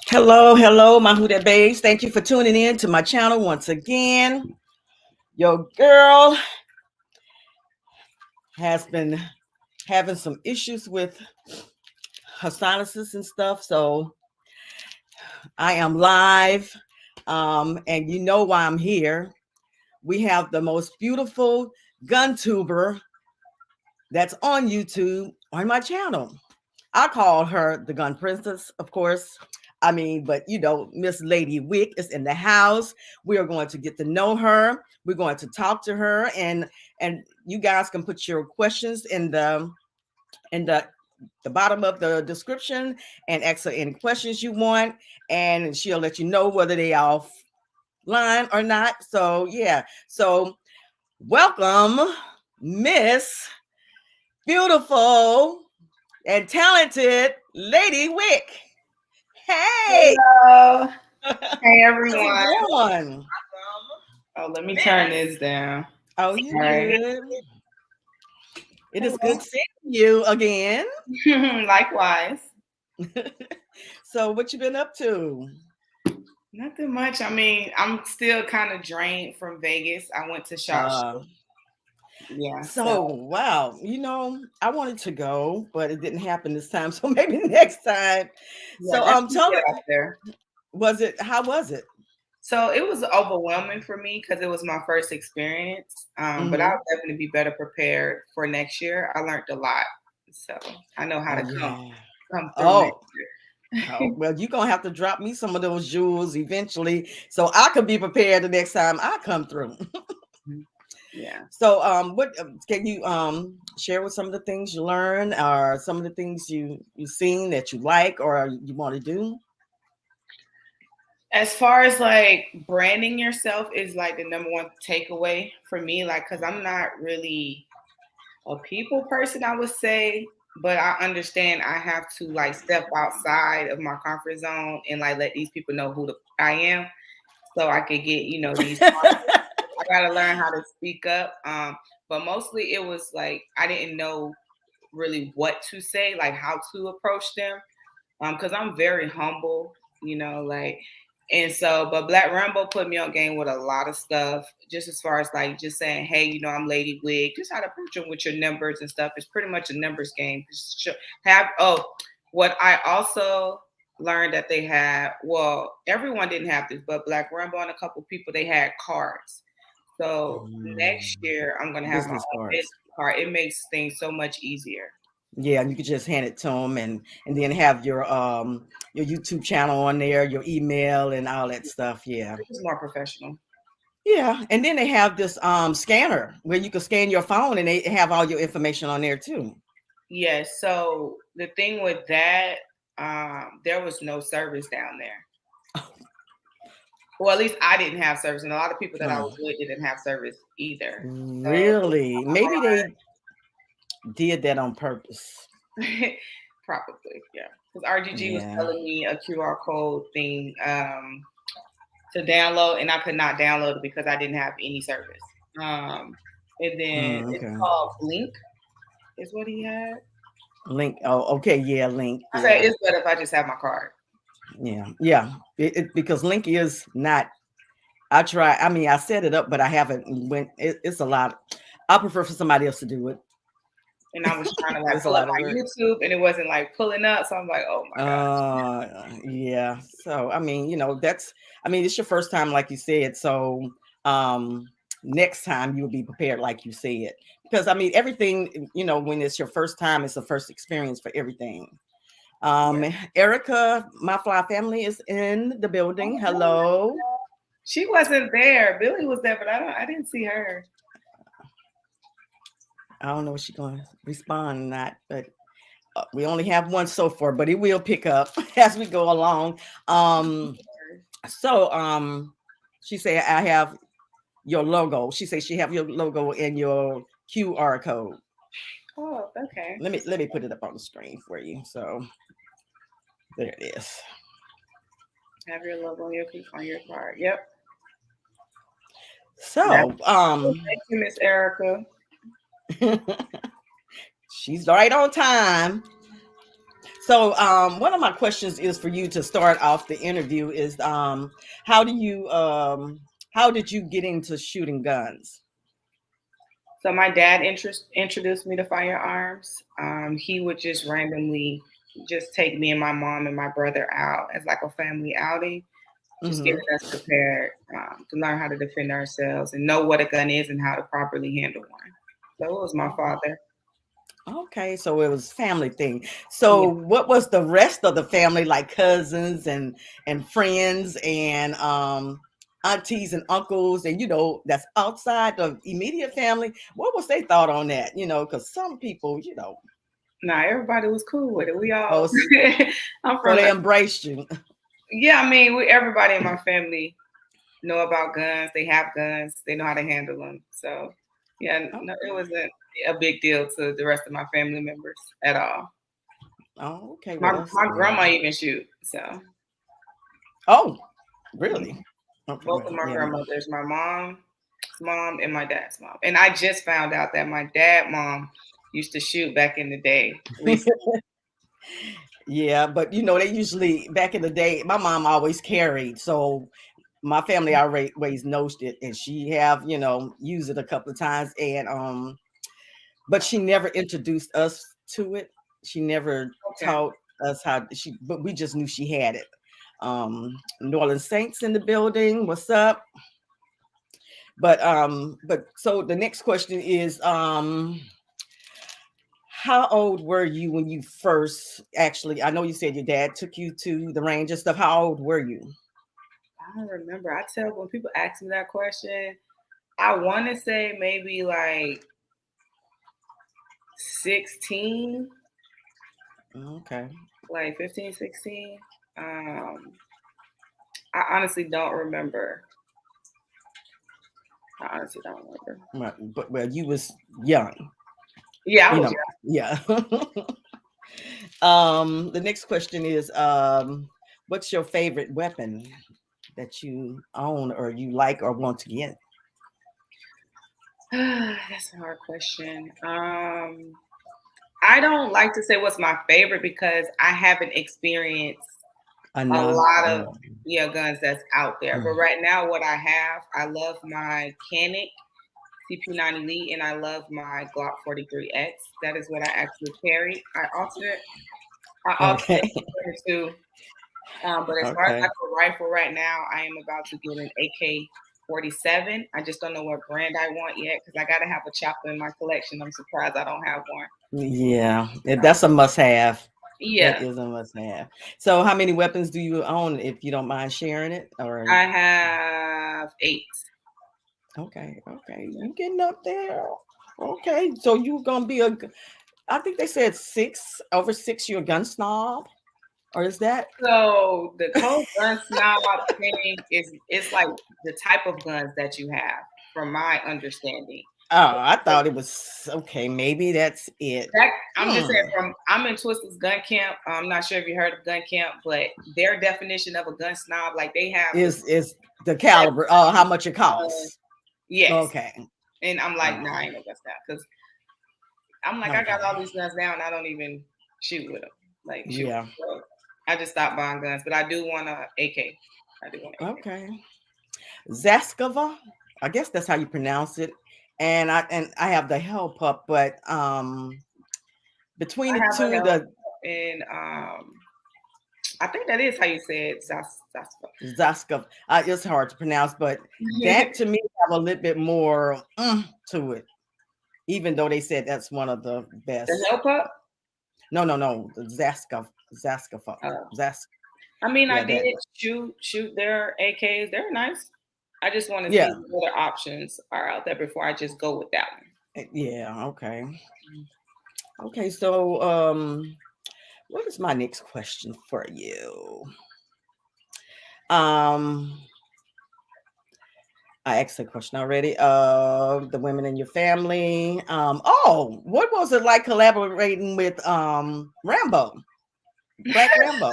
Hello, my Huda Babes. Thank you for tuning in to my channel once again. Your girl has been having some issues with her sinuses and stuff, so I am live. And you know why I'm here. We have the most beautiful gun tuber that's on YouTube on my channel. I call her the gun princess, of course. But Miss Lady Wick is in the house. We are going to get to know her. We're going to talk to her, and you guys can put your questions in the bottom of the description and ask her any questions you want, and she'll let you know whether they are offline or not. So yeah, so welcome, Miss Beautiful and Talented Lady Wick. Hey, Hello. Hey how's it everyone. going? Oh, let me turn this down. Oh, you Sorry. good? It is good seeing you again. Likewise. So, what you been up to? Nothing much. I'm still kind of drained from Vegas. I went to SHOT Uh, Show. Yeah, so wow, I wanted to go, but it didn't happen this time. So maybe next time. yeah, So, definitely tell me, get out there. how was it? So it was overwhelming for me because it was my first experience. But Mm-hmm. I'll definitely be better prepared for next year. I learned a lot, so I know how Oh to yeah. come through next Oh, year. oh, well, you're gonna have to drop me some of those jewels eventually, so I could be prepared the next time I come through. Yeah. So, what can you share with some of the things you learn, or some of the things you've seen that you like or you want to do? As far as like branding yourself is like the number one takeaway for me, like, because I'm not really a people person, I would say, but I understand I have to like step outside of my comfort zone and like let these people know I am so I could get, these. I got to learn how to speak up. But mostly it was like I didn't know really what to say, like how to approach them, because I'm very humble, like, and so, but Black Rambo put me on game with a lot of stuff, just as far as like just saying, hey, I'm Lady Wig, just how to approach them with your numbers and stuff. It's pretty much a numbers game. Just what I also learned that they had, well, everyone didn't have this, but Black Rambo and a couple people, they had cards. So next year I'm gonna have my Business own cards. business card. It makes things so much easier. Yeah, and you could just hand it to them, and then have your YouTube channel on there, your email, and all that stuff. Yeah. It's more professional. Yeah, and then they have this scanner where you can scan your phone, and they have all your information on there too. Yes. So the thing with that, there was no service down there. Well, at least I didn't have service, and a lot of people that I Hmm. was with didn't have service either. So Really? Maybe they did that on purpose. probably, yeah. Because RGG was Yeah. telling me a QR code thing to download, and I could not download it because I didn't have any service. And then Mm, it's okay. called Blink, is what he had. Link. Oh, okay. Yeah, Link. I said Yeah. it's better if I just have my card. Yeah. Yeah. Because Link is not. I try. I set it up, but I haven't went. It's a lot. I prefer for somebody else to do it. And I was trying to like It's a pull up lot of my work. YouTube, and it wasn't like pulling up. So I'm like, oh my god. Yeah. So it's your first time, like you said. So um next time you'll be prepared, like you said. Because everything, when it's your first time, it's the first experience for everything. Um Yeah. Erica, my fly family is in the building. Hello. She wasn't there. Billy was there, but I didn't see her. I don't know if she's gonna respond or not, but we only have one so far, but it will pick up as we go along. Um So she said I have your logo. She said she have your logo in your QR code. Oh, okay. Let me put it up on the screen for you. So there it is. Have your logo on your card. Yep. That's So thank you, Miss Erica. she's right on time. So, one of my questions is for you to start off the interview is, how do you, how did you get into shooting guns? So my dad introduced me to firearms. He would just randomly just take me and my mom and my brother out as like a family outing, just getting Hmm. us prepared to learn how to defend ourselves and know what a gun is and how to properly handle one. So it was my father. Okay, so it was family thing. Yeah. So, what was the rest of the family like, cousins and friends and aunties and uncles, and that's outside the immediate family? What was they thought on that? Because some people, Nah, everybody was cool with it. We oh, all. I'm so from. they embraced you. Yeah, I mean, everybody in my family know about guns. They have guns. They know how to handle them. So, yeah, no, it wasn't a big deal to the rest of my family members at all. Oh, okay. Well, My that's my good. grandma even shoot. So, Oh, mhm. really? Okay. Both Well, of my yeah. grandmothers, my mom's mom and my dad's mom. And I just found out that my dad mom used to shoot back in the day. Recently. Yeah, but they usually back in the day, my mom always carried, so my family always knows it, and she have used it a couple of times, and but she never introduced us to it. She never Okay. taught us but we just knew she had it. New Orleans Saints in the building. What's up? But so the next question is, how old were you when you first actually? I know you said your dad took you to the range and stuff. How old were you? I don't remember. I tell when people ask me that question, I want to say maybe like 16, Okay. like 15, 16. Um, I honestly don't remember. I honestly don't remember. Right. But well, you was young, Yeah, I you was know. young. Yeah. The next question is, what's your favorite weapon that you own or you like or want to get? That's a hard question. I don't like to say what's my favorite because I haven't experienced a Enough. lot of guns that's out there. But Mm. right now, what I have, I love my Canic CP9 Elite and I love my Glock 43X. That is what I actually carry. I alternate Okay. between the two. But as far as Okay. like a rifle right now, I am about to get an AK-47. I just don't know what brand I want yet because I got to have a chopper in my collection. I'm surprised I don't have one. Yeah, that's a must have. That Yeah, is a must have. So, how many weapons do you own, if you don't mind sharing it? Or I have 8. okay, you getting up there. Okay, so you gonna be I think they said over six. You're a gun snob, or is that? So the whole gun snob thing is it's like the type of guns that you have, from my understanding. Oh, I thought it was okay. Maybe that's it. That I'm just saying Hmm. I'm in Twisted's gun camp. I'm not sure if you heard of gun camp, but their definition of a gun snob, like they have the Is the caliber? Oh, how much it uh, costs? yes. Okay. And I'm like, nah, Oh, I ain't no gun snob because I'm like, I got okay. all these guns now and I don't even shoot with them. Like shoot. Yeah. So I just stopped buying guns, but I do want a AK. I do want an AK. Okay. Zaskava. I guess that's how you pronounce it. And I have the help up, but between I the have a two, help the and I think that is how you say it. Zaskava, it's hard to pronounce, but that The to me have a little bit more to it, even though they said that's one of the best. help up. No, the Zaskava, Uh, Zask. I mean, I Yeah, that. did shoot their AKs. They're nice. I just want to see Yeah, what other options are out there before I just go with that one. yeah. Okay, okay. So, what is my next question for you? Um, I asked a question already. The women in your family. Oh, what was it like collaborating with Rambo, Black Rambo?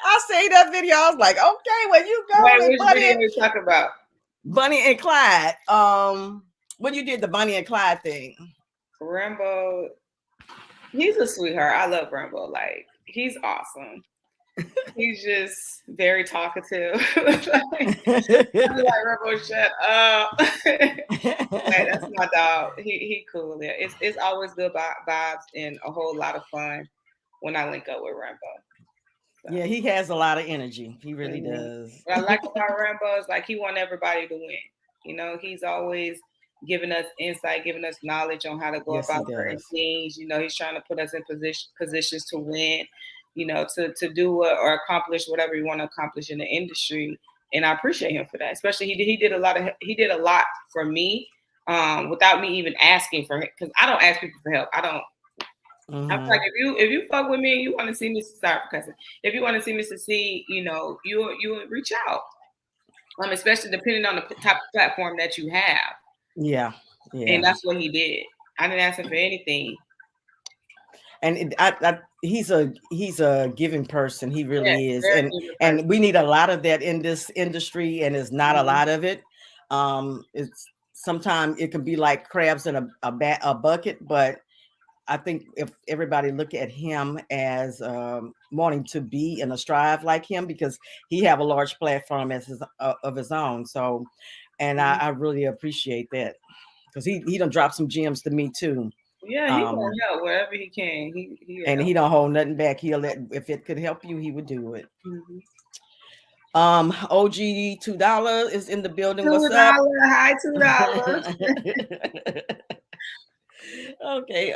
I seen that video. I was like, okay, well, you Wait, go with which video you talk about? Bunny and Clyde. When you did the Bunny and Clyde thing. Rambo. He's a sweetheart. I love Rambo. Like, he's awesome. He's just very talkative. Like, I'm like, Rambo, shut up. Like, that's my dog. He cool. Yeah. It's always good vibes and a whole lot of fun when I link up with Rambo. So, Yeah, he has a lot of energy. He really mhm. does. What I like about Rambo is like he want everybody to win. You know, he's always giving us insight, giving us knowledge on how to go Yes, he about certain does. things. You know, he's trying to put us in positions to win. You know, to do what, or accomplish whatever you want to accomplish in the industry. And I appreciate him for that. Especially he did a lot for me without me even asking for it, because I don't ask people for help. I'm like, Hmm. if you fuck with me and you want to see me, sorry for cussing. If you want to see me succeed, you know, you reach out. Especially depending on the type of platform that you have, Yeah, and yeah. that's what he did. I didn't ask him for anything. And he's a giving person. He Yes, really is, very and good person. and we need a lot of that in this industry, and it's not a Mhm. lot of it. It's sometimes it can be like crabs in a bucket, but I think if everybody look at him as wanting to be in a strive like him, because he have a large platform as of his own. So, and Mhm. I really appreciate that because he done dropped some gems to me too. Yeah, he gonna Um, help wherever he can. He'll and help. he don't hold nothing back. He'll let if it could help you, he would do it. Mhm. OG $2 is in the building. What's up? $2, hi $2. Okay.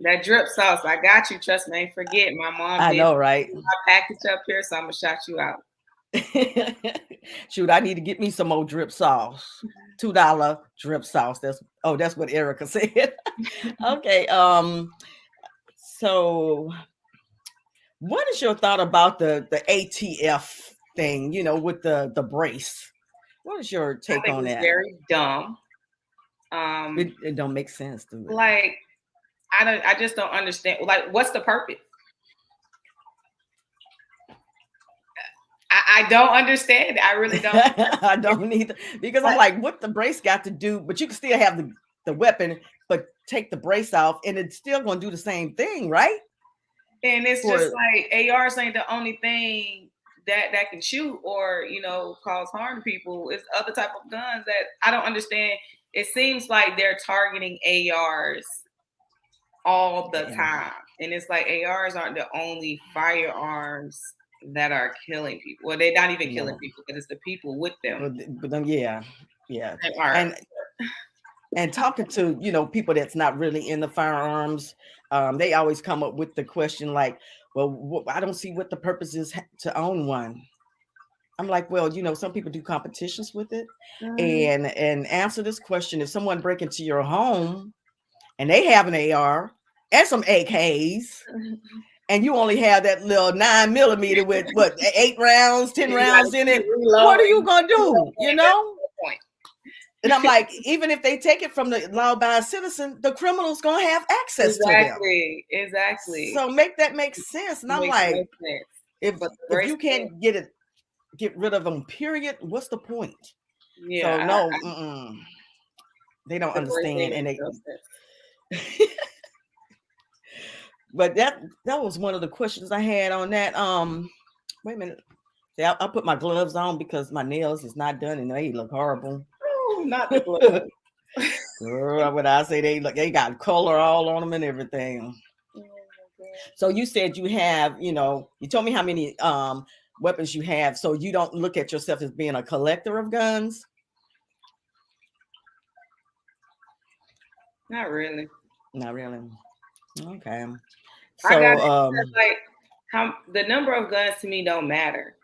That drip sauce, I got you. Trust me, ain't forget. My mom I did know, right? my package up here, so I'm gonna shout you out. Shoot, I need to get me some more drip sauce. $2 drip sauce. That's what Erica said. Okay. So what is your thought about the ATF thing, with the brace? What is your I take think on it's that? very dumb. Um, It don't make sense, do it? like I just don't understand. Like, what's the purpose? I don't understand. I really don't. I don't either because I'm But like, what the brace got to do? But you can still have the weapon, but take the brace off, and it's still going to do the same thing, right? and it's just For like ARs ain't the only thing that can shoot or cause harm to people. It's other type of guns that I don't understand. It seems like they're targeting ARs all the yeah, time, and it's like ARs aren't the only firearms that are killing people. Well, they're not even killing no, people, but it's the people with them but then yeah, yeah, that are. and talking to people that's not really in the firearms, they always come up with the question like, well, I don't see what the purpose is to own one. I'm like, well, some people do competitions with it, Mhm. and answer this question: if someone break into your home and they have an AR and some AKs, and you only have that little 9 millimeter with what 8 rounds, 10 rounds in You it, what reload are and you you gonna reload do? point. That's the point. And I'm like, even if they take it from the law-abiding citizen, the criminal's gonna have access to them. Exactly. So make that make sense. And I'm Makes no like, sense. if But the if you bracelet, can't get rid of them, period, what's the point? So yeah, no, I, they don't the bracelet understand, and makes they. no sense. But that was one of the questions I had on that. Wait a minute. See, I put my gloves on because my nails is not done and they look horrible. Oh, not the glove. Girl, what I say, they got color all on them and everything. Oh my God. So you said you have, you told me how many weapons you have. So you don't look at yourself as being a collector of guns? Not really. Not really. Okay. I got So it because like how the number of guns to me don't matter.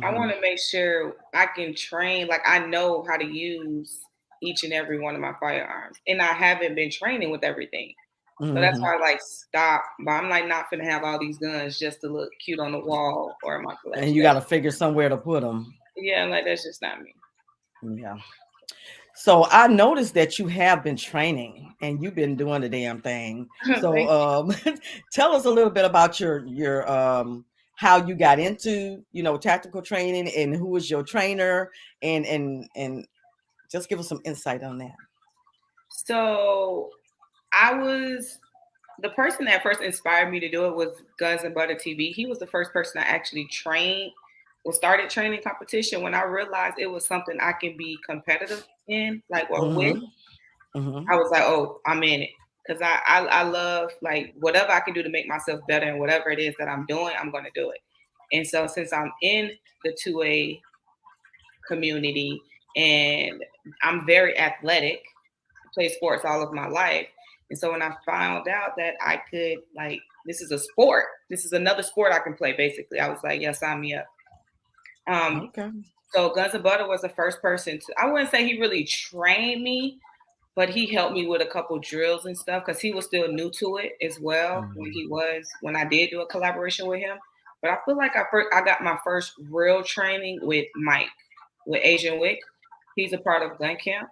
I mhm, want to make sure I can train, like I know how to use each and every one of my firearms, and I haven't been training with everything. So that's mhm. why I like stop. But I'm like not gonna have all these guns just to look cute on the wall or in my And collection. you got to figure somewhere to put them. Yeah, like that's just not me. Yeah. So I noticed that you have been training and you've been doing the damn thing. So Thank tell us a little bit about your how you got into, tactical training, and who was your trainer, and just give us some insight on that. So I was. the person that first inspired me to do it was Guns and Butter TV. He was the first person I actually trained or started training competition when I realized it was something I can be competitive in, like or with. Mm-hmm. Mm-hmm. I was like, oh, I'm in it. Because I love like whatever I can do to make myself better and whatever it is that I'm doing, I'm gonna do it. And so since I'm in the 2A community and I'm very athletic, play sports all of my life. And so when I found out that I could like this is a sport, this is another sport I can play basically. I was like, yeah, sign me up. Um, Okay. so Guns and Butter was the first person to I wouldn't say he really trained me, but he helped me with a couple drills and stuff because he was still new to it as well when I did do a collaboration with him. But I feel like I got my first real training with Mike, with Asian Wick. He's a part of Gun Camp.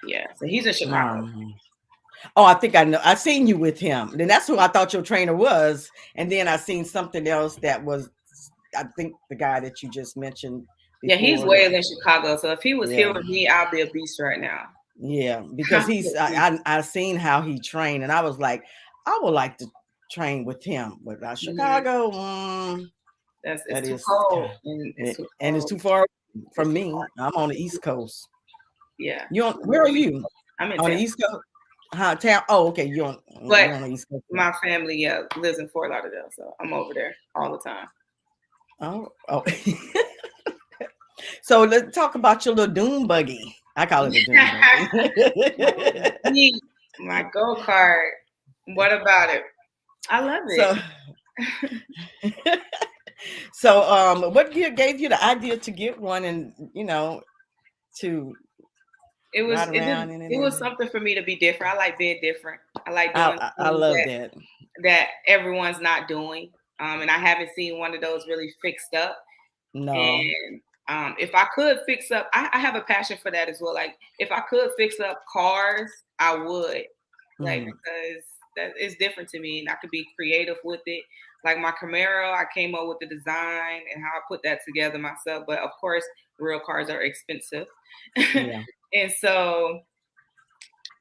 Yeah, so he's in Chicago. Oh, I think I know. I seen you with him. Then that's who I thought your trainer was. And then I seen something else that was, I think, the guy that you just mentioned Yeah, he's before. way in Chicago. So if he was here Yeah. with me, I'll be a beast right now. Yeah, because I seen how he trained, and I was like, I would like to train with him, but Chicago, It's too cold, and it's too far from me. I'm on the East Coast. Yeah. Where are you? I'm in on the East Coast. Town. Oh, okay. You're on the East Coast. My family, lives in Fort Lauderdale, so I'm over there all the time. Oh. So let's talk about your little dune buggy. I call it a dune buggy. My go-kart. What about it? I love it. So, what gave you the idea to get one, and to it was something for me to be different. I like being different. I like doing. I love that everyone's not doing, and I haven't seen one of those really fixed up. No. And if I could fix up, I have a passion for that as well. Like if I could fix up cars, I would. Like because that is different to me, and I could be creative with it. Like my Camaro, I came up with the design and how I put that together myself. But of course, real cars are expensive. Yeah. And so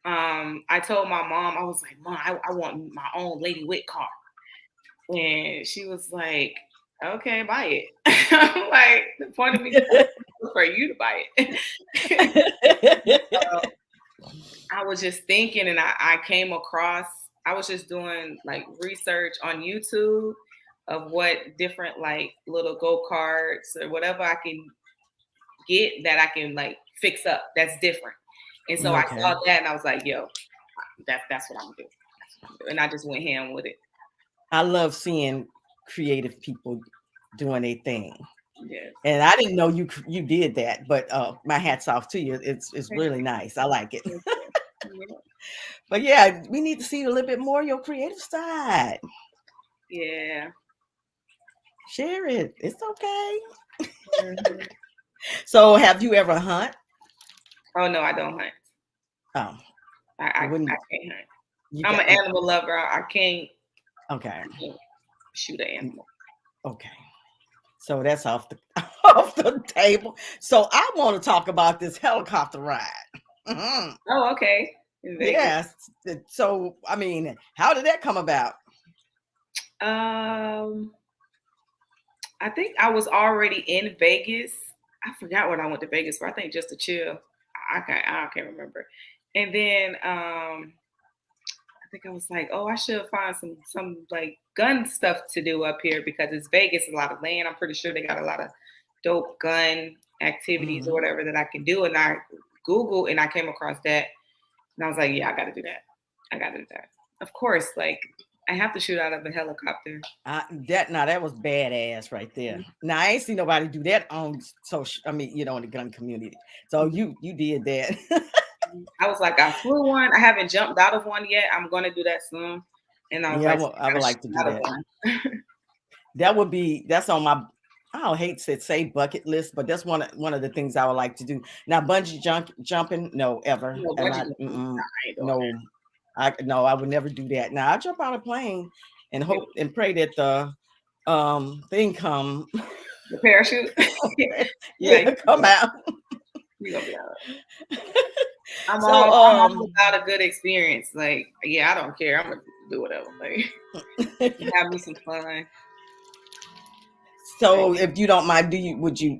I told my mom, I was like, Mom, I want my own Lady Wick car. And she was like, okay, buy it. I'm like, the point of me is for you to buy it. So, I was just thinking, and I came across, I was just doing like research on YouTube of what different like little go-karts or whatever I can get that I can like fix up that's different. And so I saw that and I was like, yo, that's what I'm gonna do. And I just went ham with it. I love seeing creative people doing a thing. Yes. And I didn't know you did that, but my hat's off to you. It's really nice. I like it. But yeah, we need to see a little bit more of your creative side. Yeah. Share it. It's okay. Mm-hmm. So have you ever hunt? Oh no, I don't hunt. Oh. I can't hunt. I'm an animal lover. I can't shoot an animal. Okay. So that's off the table. So I want to talk about this helicopter ride. Mm-hmm. Oh, okay. Yes. So I mean, how did that come about? I think I was already in Vegas. I forgot what I went to Vegas for. I think just to chill. I can't remember. And then I think I was like, oh, I should find some like gun stuff to do up here because it's Vegas, a lot of land. I'm pretty sure they got a lot of dope gun activities or whatever that I can do. And I Googled and I came across that. And I was like, yeah, I got to do that. I got to do that. Of course, like I have to shoot out of a helicopter. That was badass right there. Now I ain't seen nobody do that on social. I mean, in the gun community. So you did that. I was like, I flew one. I haven't jumped out of one yet. I'm going to do that soon. And I was I would like to do that. That's on my. I don't hate to say bucket list, but that's one of the things I would like to do. Now bungee jumping, no, ever. No, I would never do that. Now I jump out of a plane and hope and pray that the thing come. The parachute. Come out. You gonna be all right. I'm all about a good experience. Like, yeah, I don't care. do whatever. Like have me some fun. Like, So, if you don't mind, would you?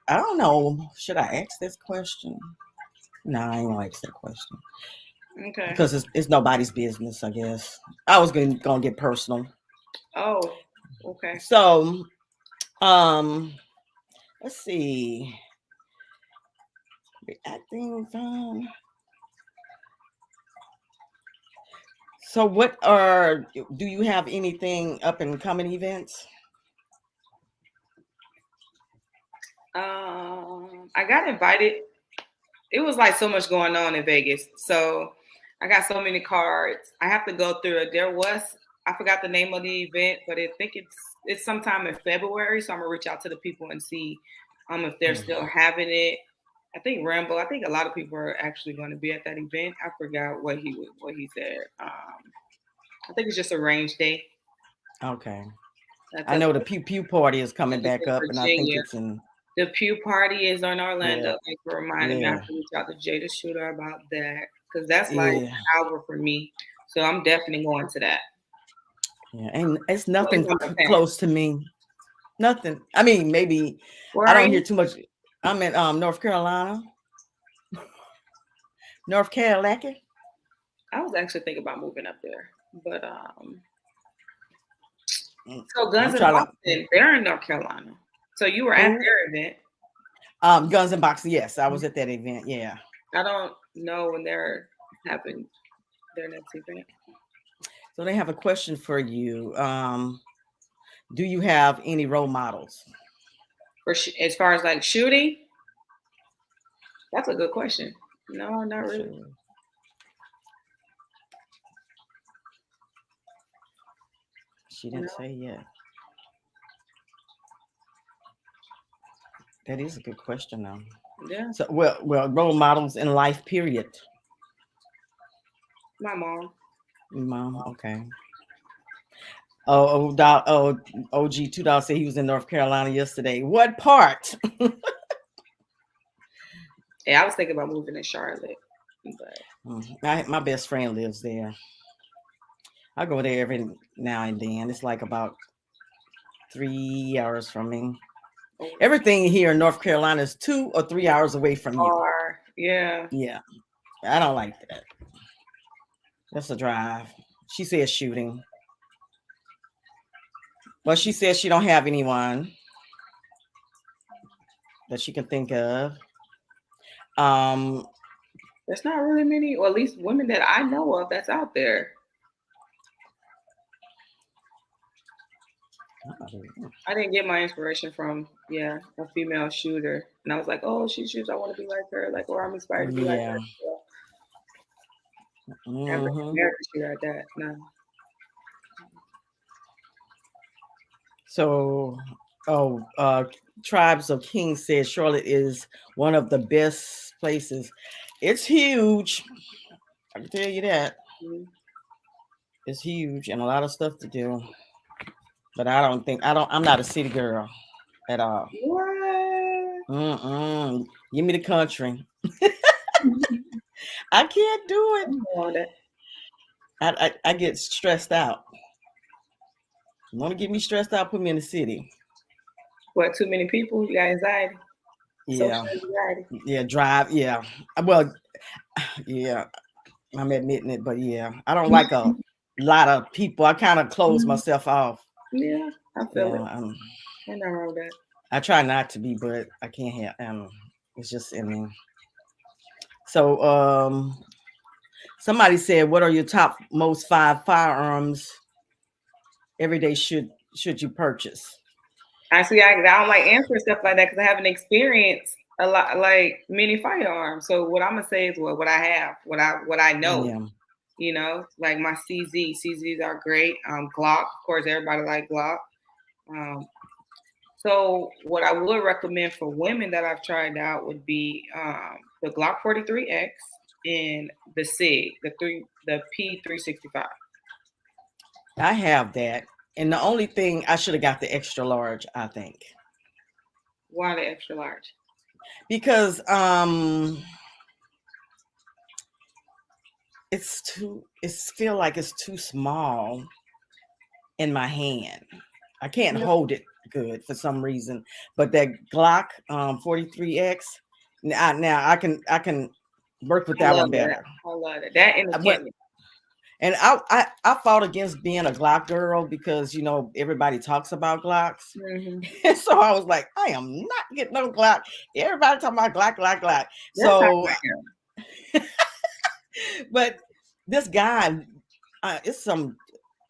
I don't know. Should I ask this question? No, I ain't gonna ask that question okay. because it's nobody's business. I guess I was gonna get personal. Oh, okay. So, um, let's see. Reacting. So, what are? Do you have anything up and coming events? I got invited. It was like so much going on in Vegas. So I got so many cards. I have to go through it. There was I forgot the name of the event, but I think it's sometime in February. So I'm gonna reach out to the people and see if they're Mm. still having it. I think Rambo. I think a lot of people are actually going to be at that event. I forgot what he said. I think it's just a range day. Okay. I Because know the Pew Pew party is coming it's back in up, and I think Virginia. it's in. The Pew Party is on Yeah. Orlando. Thanks for reminding me. I Yeah. have to reach out to Jada Shooter about that because that's like Yeah. an hour for me. So I'm definitely going to that. Yeah. And it's So it's nothing on my path. close to me. Nothing. I mean, maybe Where I are don't hear you? too much. I'm in North Carolina. North Carolina. I was actually thinking about moving up there, but Mm, so Guns I'm in trying to. Boston, they're in North Carolina. So you were at Who? their event. Guns and Boxes. Yes, I was at that event. Yeah. I don't know when they're having their next event. So they have a question for you. Do you have any role models? As far as like shooting, that's a good question. No, not really. Sure. She didn't No. say yet. That is a good question, though. Yeah, So, well, role models in life, period. my mom. Mom, okay. OG $2 said he was in North Carolina yesterday. What part? Yeah, I was thinking about moving to Charlotte, but My best friend lives there. I go there every now and then. It's like about 3 hours from me. Everything here in North Carolina is 2 or 3 hours away from you. far. Yeah. Yeah, I don't like that. That's a drive. She says shooting. Well, she says she don't have anyone that she can think of. Um, There's not really many, or at least women that I know of that's out there. I didn't get my inspiration from, yeah, a female shooter. And I was like, oh, she shoots, I want to be like her, like, or I'm inspired to be like yeah. her. So, Hmm. American shooter at that. No. So, oh, Tribes of Kings says Charlotte is one of the best places. It's huge. I can tell you that. Mm-hmm. It's huge and a lot of stuff to do. But I'm not a city girl at all. What? Mm-mm. Give me the country. I can't do it. I'm on that. I get stressed out. You want to get me stressed out? Put me in the city. What, too many people? You got anxiety? Yeah, Social anxiety? yeah, drive. Yeah, well, yeah. I'm admitting it, but yeah, I don't like a lot of people. I kind of close Mhm. myself off. Yeah, I feel Yeah, it. Ain't nothing wrong with that. I try not to be, but I can't help. It's just in me. So, somebody said, "What are your top most five firearms every day should you purchase?" Actually, I don't like answering stuff like that because I haven't experienced a lot like many firearms. So what I'm gonna say is what I have, what I know. Yeah, You know, like my CZs are great. Glock, of course, everybody like Glock. Um, so what I would recommend for women that I've tried out would be the Glock 43X and the SIG, the P365. I have that, and the only thing I should have got the extra large, I think, Why the extra large? because it's feel like it's too small in my hand. I can't No, hold it good for some reason. But that Glock 43X, now I can work with I that love one that. better. I love that. That and the I went Kenny. and I fought against being a Glock girl because everybody talks about Glocks. Mm-hmm. And so I was like, I am not getting no Glock. Everybody talking about Glock, Glock, Glock. That's how So, I am. but this guy, it's some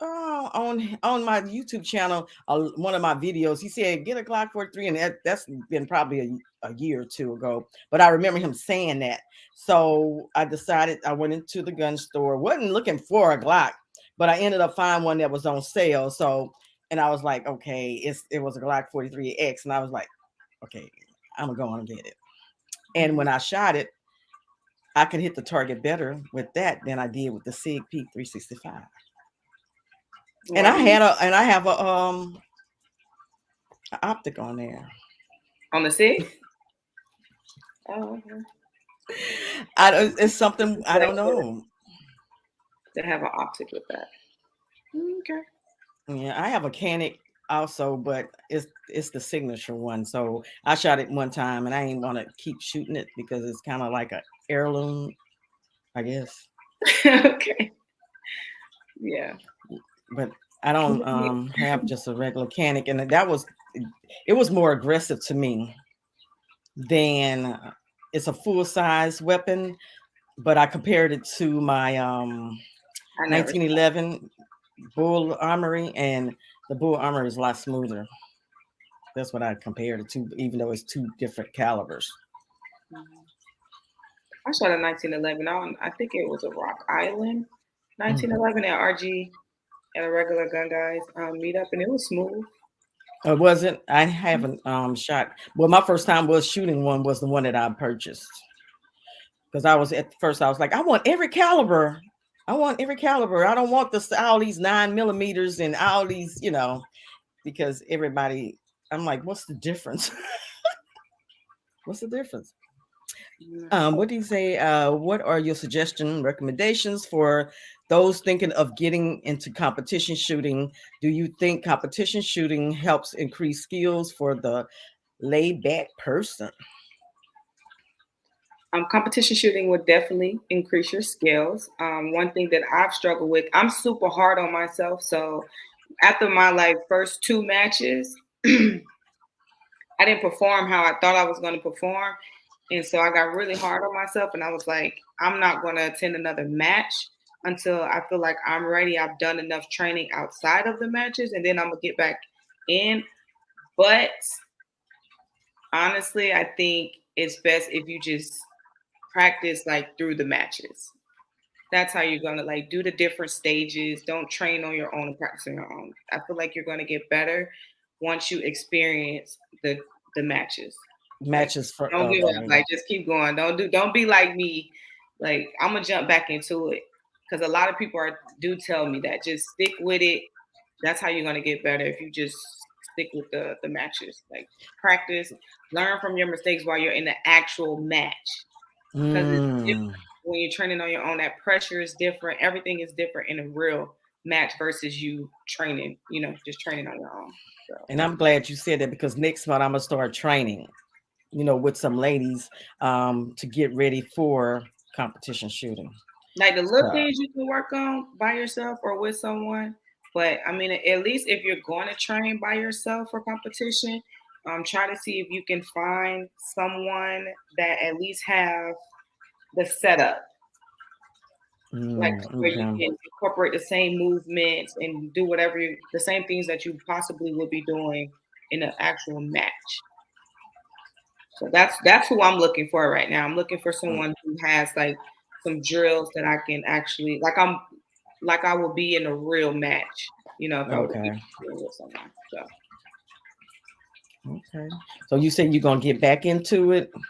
on my YouTube channel, one of my videos. He said, "Get a Glock 43," and that's been probably a year or two ago. But I remember him saying that. So I decided I went into the gun store. wasn't looking for a Glock, but I ended up finding one that was on sale. So and I was like, okay, it was a Glock 43X, and I was like, okay, I'm gonna go on and get it. And when I shot it, I could hit the target better with that than I did with the Sig P 365. And Why I do you had I have a optic on there. on the six? Oh, okay. It's something I don't They know. have an optic with that. Okay. Yeah, I have a Canic also, but it's the signature one. So I shot it one time, and I ain't want to keep shooting it because it's kind of like a heirloom, I guess. Okay. Yeah. But I don't have just a regular Canic, and it was more aggressive to me than it's a full size weapon. But I compared it to my I never. 1911 Bull Armory, and the Bull Armory is a lot smoother. That's what I compared it to, even though it's two different calibers. I shot a 1911 on. I think it was a Rock Island Mm. 1911 at RG at a regular gun guys meetup, and it was smooth. It wasn't. I haven't shot. Well, my first time was shooting one was the one that I purchased because I was at first I was like, I want every caliber. I want every caliber. I don't want all these 9 millimeters and all these, because everybody. I'm like, what's the difference? What's the difference? What do you say? What are your suggestion recommendations for those thinking of getting into competition shooting? Do you think competition shooting helps increase skills for the laid back person? Competition shooting would definitely increase your skills. One thing that I've struggled with, I'm super hard on myself. So after my first two matches, I didn't perform how I thought I was going to perform. And so I got really hard on myself, and I was like, I'm not going to attend another match until I feel like I'm ready. I've done enough training outside of the matches, and then I'm going to get back in. But honestly, I think it's best if you just practice through the matches. That's how you're going to do the different stages. Don't train on your own and practice on your own. I feel like you're going to get better once you experience the matches. Like, Matches for don't give up. okay. Just keep going. Don't be like me. I'm gonna jump back into it because a lot of people do tell me that just stick with it. That's how you're gonna get better if you just stick with the matches. Practice, learn from your mistakes while you're in the actual match because it's different Mm. when you're training on your own. That pressure is different. Everything is different in a real match versus you training. Just training on your own. So. And I'm glad you said that because next month I'm gonna start training, with some ladies to get ready for competition shooting. The little So, things you can work on by yourself or with someone. But I mean, at least if you're going to train by yourself for competition, try to see if you can find someone that at least have the setup, where you okay. can incorporate the same movements and do the same things that you possibly would be doing in an actual match. So that's who I'm looking for right now. I'm looking for someone who has some drills that I can actually I will be in a real match, if I were to be Okay. with someone. So Okay. So you said you're gonna get back into it. Why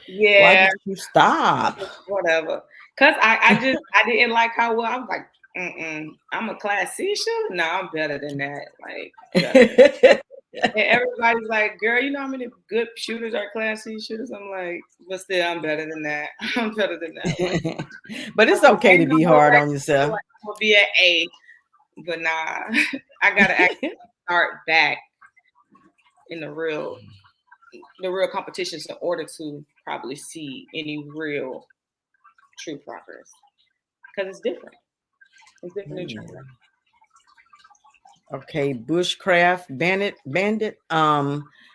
yeah, did you stop? whatever. Cause I didn't like how well I was I'm a class C shooter. No, I'm better than that. Better than And everybody's like, girl, you know how many good shooters are class C shooters? I'm like, but still, I'm better than that. I'm better than that. Like, But it's I okay to ain't no be more hard like, on yourself. like I'm gonna be at A, but nah, I gotta actually start back in the real competitions in order to probably see any real true progress because it's different. It's different in Yeah. training. Okay, bushcraft bandit.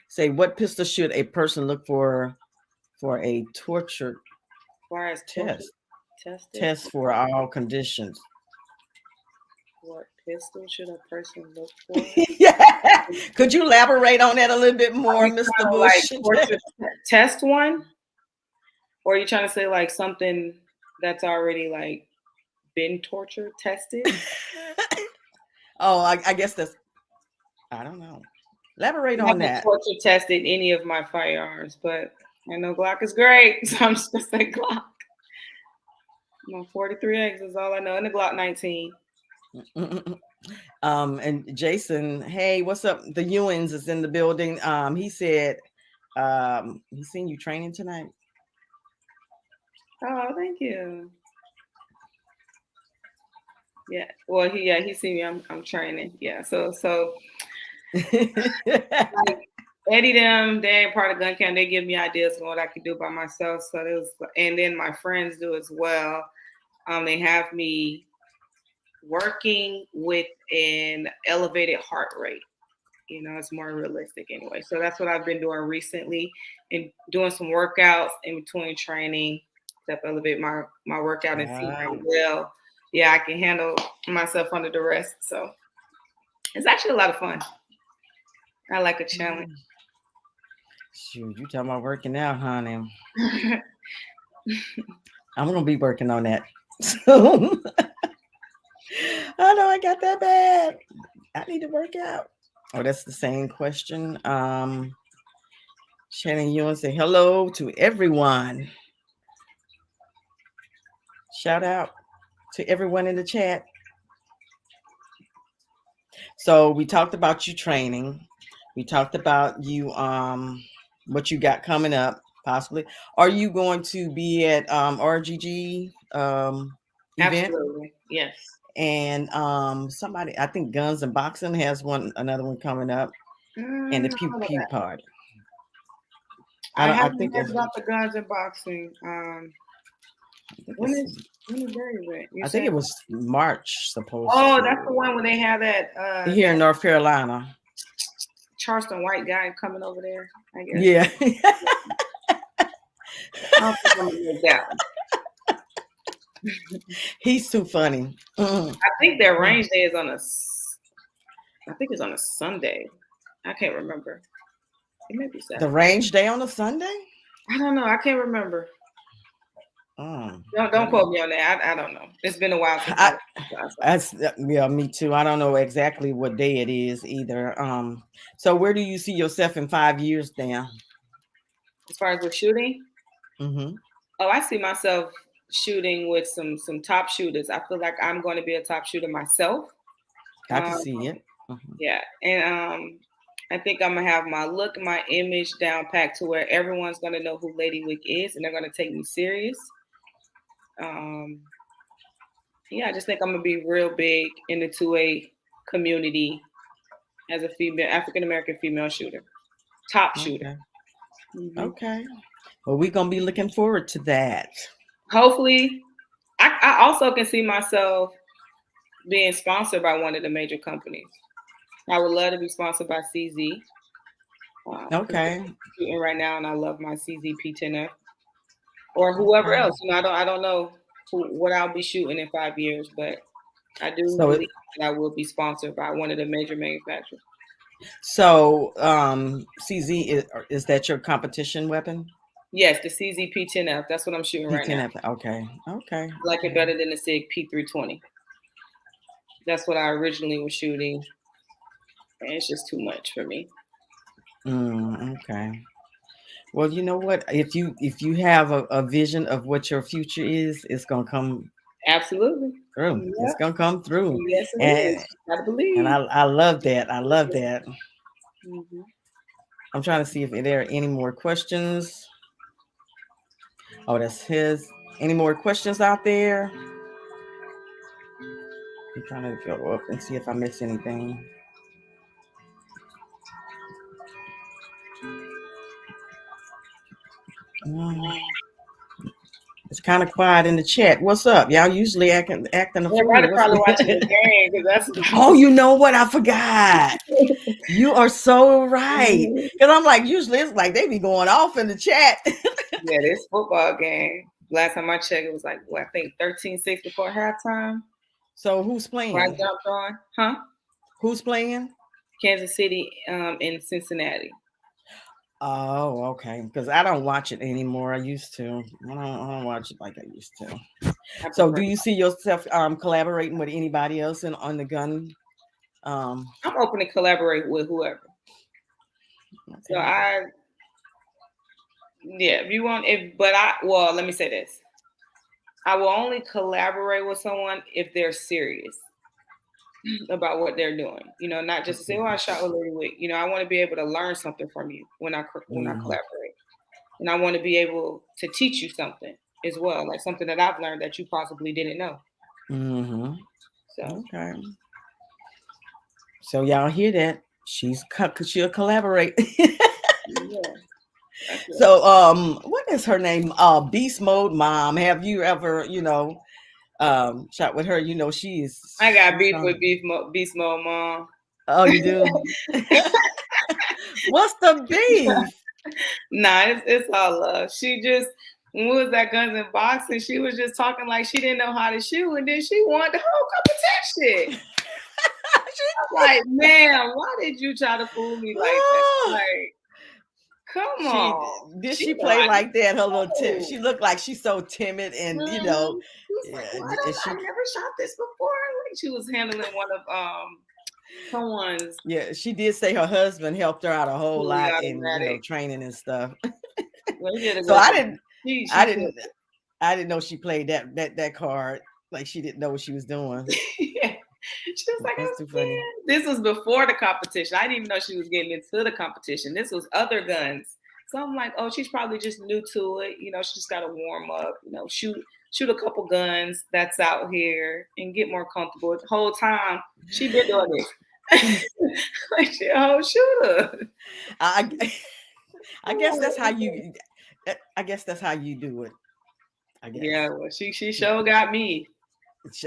Say what pistol should a person look for a torture As far as torture test? tested, Test for all conditions. what pistol should a person look for? Yeah. Could you elaborate on that a little bit Are more, you Mr. trying to like Bush? torture test one, or are you trying to say like something that's already like been torture tested? Oh, I guess that's, I don't know. Elaborate I on haven't that. torture tested any of my firearms, but I know Glock is great, so I'm just gonna say Glock. My 43X is all I know, and the Glock 19. And Jason, hey, what's up? The Ewins is in the building. He said he's seen you training tonight. Oh, thank you. Yeah. Well, he see me. I'm training. Yeah. So like Eddie them, they ain't part of gun camp. They give me ideas on what I can do by myself. So it was, and then my friends do as well. They have me working with an elevated heart rate. You know, it's more realistic anyway. So that's what I've been doing recently and doing some workouts in between training to elevate my workout and see how Wow. well, yeah, I can handle myself under duress. So it's actually a lot of fun. I like a challenge. Shoot, you talking about working out, honey. I'm gonna be working on that soon. I know I got that bad. I need to work out. Oh, that's the same question. Shannon Ewan say hello to everyone. Shout out to everyone in the chat. So we talked about you training. We talked about you what you got coming up possibly. Are you going to be at RGG event? Absolutely. Yes. And somebody, I think Guns and Boxing has another one coming up, and the I Pew don't know Pew that. Party. I I haven't think heard that's, about the guns and boxing. I think When is their event? You I think said? it was March supposed Oh, to, that's the one when they have here in that North Carolina. Charleston white guy coming over there. I guess. Yeah. I don't think I'm gonna make that one. He's too funny. I think their range day is on I think it's on a Sunday. I can't remember. It may be The Saturday. range day on a Sunday? I don't know. I can't remember. Don't quote me on that. I don't know. It's been a while since I, I yeah, me too. I don't know exactly what day it is either. So where do you see yourself in 5 years now? as far as with shooting. Mm-hmm. Oh, I see myself shooting with some top shooters. I feel like I'm going to be a top shooter myself. I can Um, see it. Mm-hmm. yeah, and I think I'm gonna have my look, my image down packed to where everyone's gonna know who Lady Wick is, and they're gonna take me serious. Um, yeah, I just think I'm gonna be real big in the 2A community as a female, African American female shooter, top shooter. Okay. Hmm. Okay. Well, we're gonna be looking forward to that. Hopefully, I also can see myself being sponsored by one of the major companies. I would love to be sponsored by CZ. Because Okay. I'm shooting right now, and I love my CZ P10F or whoever Okay. else. You know, I don't know what I'll be shooting in 5 years, but I do So believe that I will be sponsored by one of the major manufacturers. CZ is that your competition weapon? Yes, the CZ P10F. That's what I'm shooting right now. P10F. Okay. Okay. I like it better than the SIG P320. That's what I originally was shooting, and it's just too much for me. Okay. Well, you know what? If you have a vision of what your future is, it's gonna come Absolutely. through. It's Yeah. gonna come through, Yes, it and is. Gotta and believe. I love that. I love that. Mm-hmm. I'm trying to see if there are any more questions. Oh, that's his. Any more questions out there? I'm trying to go up and see if I miss anything. Um, it's kind of quiet in the chat. What's up? Y'all usually acting a Everybody fool. What's probably watching the game because Oh, that's. you know what? I forgot. You are so right. Mhm. Because I'm like, usually it's like they be going off in the chat. Yeah, this football game. Last time I checked, it was like what, I think 13-6 before halftime. So who's When I playing? jumped on, huh? Who's playing? Kansas City, in Cincinnati. Oh, okay. Because I don't watch it anymore. I used to. I don't watch it like I used to. I So, prefer. do you see yourself collaborating with anybody else on the gun? Um, I'm open to collaborate with whoever. So okay. yeah, if you want, but well, let me say this: I will only collaborate with someone if they're serious about what they're doing. Not just to say, "Oh, I shot with Lady Wick." I want to be able to learn something from you when I Mm-hmm. collaborate, and I want to be able to teach you something as well, like something that I've learned that you possibly didn't know. Mm-hmm. So Okay. So y'all hear that? She'll collaborate. yeah, that's it. So what is her name? Beast Mode Mom. Have you ever, shot with her? I got She's beef with Beast Mode Mom. Oh, you do? What's the beef? Nah, it's all love. She just, when we was at Guns and Boxing, she was just talking like she didn't know how to shoot, and then she wanted the whole competition. I'm like, man, why did you try to fool me like that? Like, come She on. did She she know play how to like that? Her little tip. shoot. She looked like she's so timid, and She was like, yeah. well, And I she never shot this before. Like she was handling one of someone's yeah, she did say her husband helped her out a whole fully lot in automatic. training and stuff. Well, he did a So good job. She I killed didn't I didn't know she played that card like she didn't know what she was doing. yeah. She was like, That's oh, too funny. man. This was before the competition. I didn't even know she was getting into the competition. This was other guns. So I'm like, oh, she's probably just new to it. She just got to warm up, shoot a couple guns that's out here and get more comfortable. The whole time she been doing this. Like she a whole shooter. I I guess that's how you I guess that's how you do it. I Yeah, guess. well, she sure got me.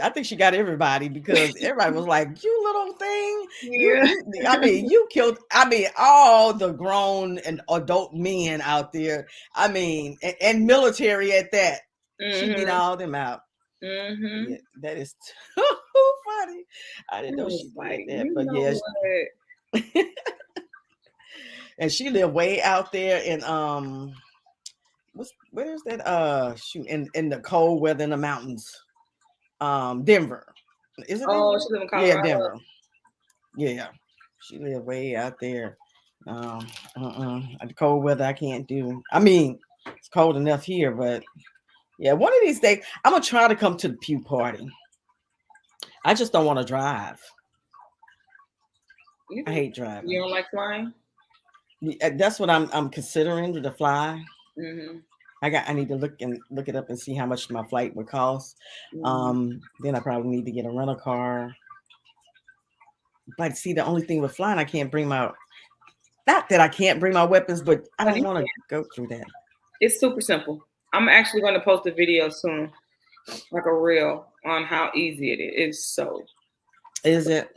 I think she got everybody because everybody was like, "You little thing, Yeah. I mean, you killed. I mean, all the grown and adult men out there. I mean, and military at that. She beat Mhm. all them out. Mhm. Yeah, that is too funny. I I didn't know she was did like, that, you but know yeah, what? and she lived way out there in where's that shoot in the cold weather in the mountains. Denver. Is it Oh, Denver? she live in Yeah, Colorado. Denver. Yeah, she lived way out there. The cold weather I can't do. I mean, it's cold enough here, but yeah, one of these days I'm gonna try to come to the pew party. I just don't want to drive. I hate You driving. don't like flying? That's what I'm considering to fly. Mm-hmm. I need to look it up and see how much my flight would cost. Mm-hmm. Then I probably need to get a rental car. But see, the only thing with flying, I can't bring my not that I can't bring my weapons, but I don't want to go through that. It's super simple. I'm actually going to post a video soon, like a reel on how easy it is. It's Is it?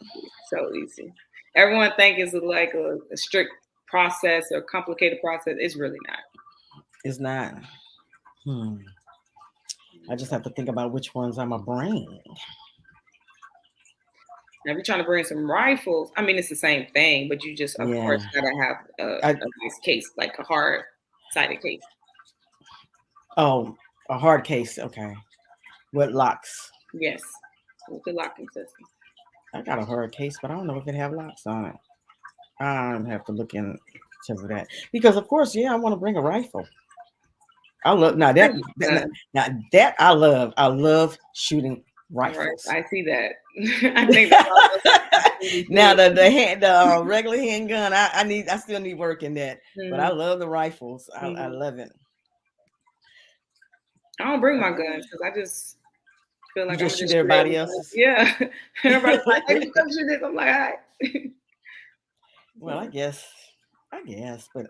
so easy. Everyone think it's like a strict process or complicated process. It's really not. It's not. Hmm. I just have to think about which ones I'm a bring. Now, if you're trying to bring some rifles, I mean, it's the same thing, but you just, of Yeah. course, gotta have I, a nice case, like a hard-sided case. oh, a hard case. Okay. With locks. Yes, with the locking system. I got a hard case, but I don't know if it have locks on it. I have to look into that because, of course, yeah, I want to bring a rifle. I love now that now that I love. I love shooting All right, rifles. I see that. I think that's all Now the regular handgun, I still need work in that, but I love the rifles. I love it. I don't bring my guns because I just feel You like I'm just shoot just shoot everybody everybody. else's. Yeah, everybody's like, "Hey, you come shoot this." I'm like, "All right." Well, I guess, but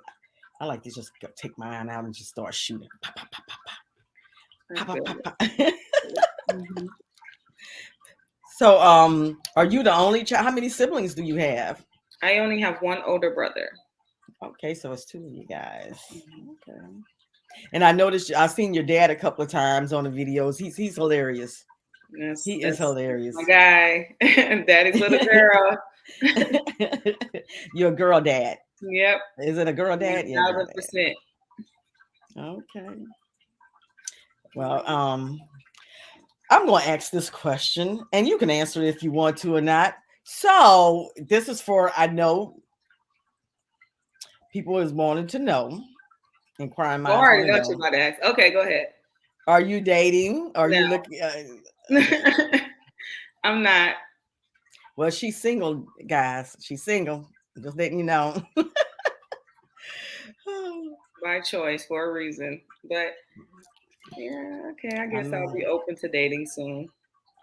I like to just go take mine out and just start shooting. Pop, pop, pop, pop, I pop, pop, feel pop, it. pop. Mhm. So, are you the only child? How many siblings do you have? I only have one older brother. Okay, so it's two of you guys. Mhm. Okay. And I noticed I've seen your dad a couple of times on the videos. He's hilarious. He is That's hilarious. my guy, Daddy's little girl. You're a girl dad. Yep, Is it a girl dad? Yeah, girl 1000%. dad. Okay. Well, I'm going to ask this question, and you can answer it if you want to or not. So this is for, I know people is wanting to know, inquiring Well, I minds want already to know what you're know. about to ask. Okay, go ahead. Are you dating? Are No, you looking? I'm not. Well, she's single, guys. She's single. Just letting you know. By choice for a reason. But yeah, okay, I I guess I'll know. be open to dating soon.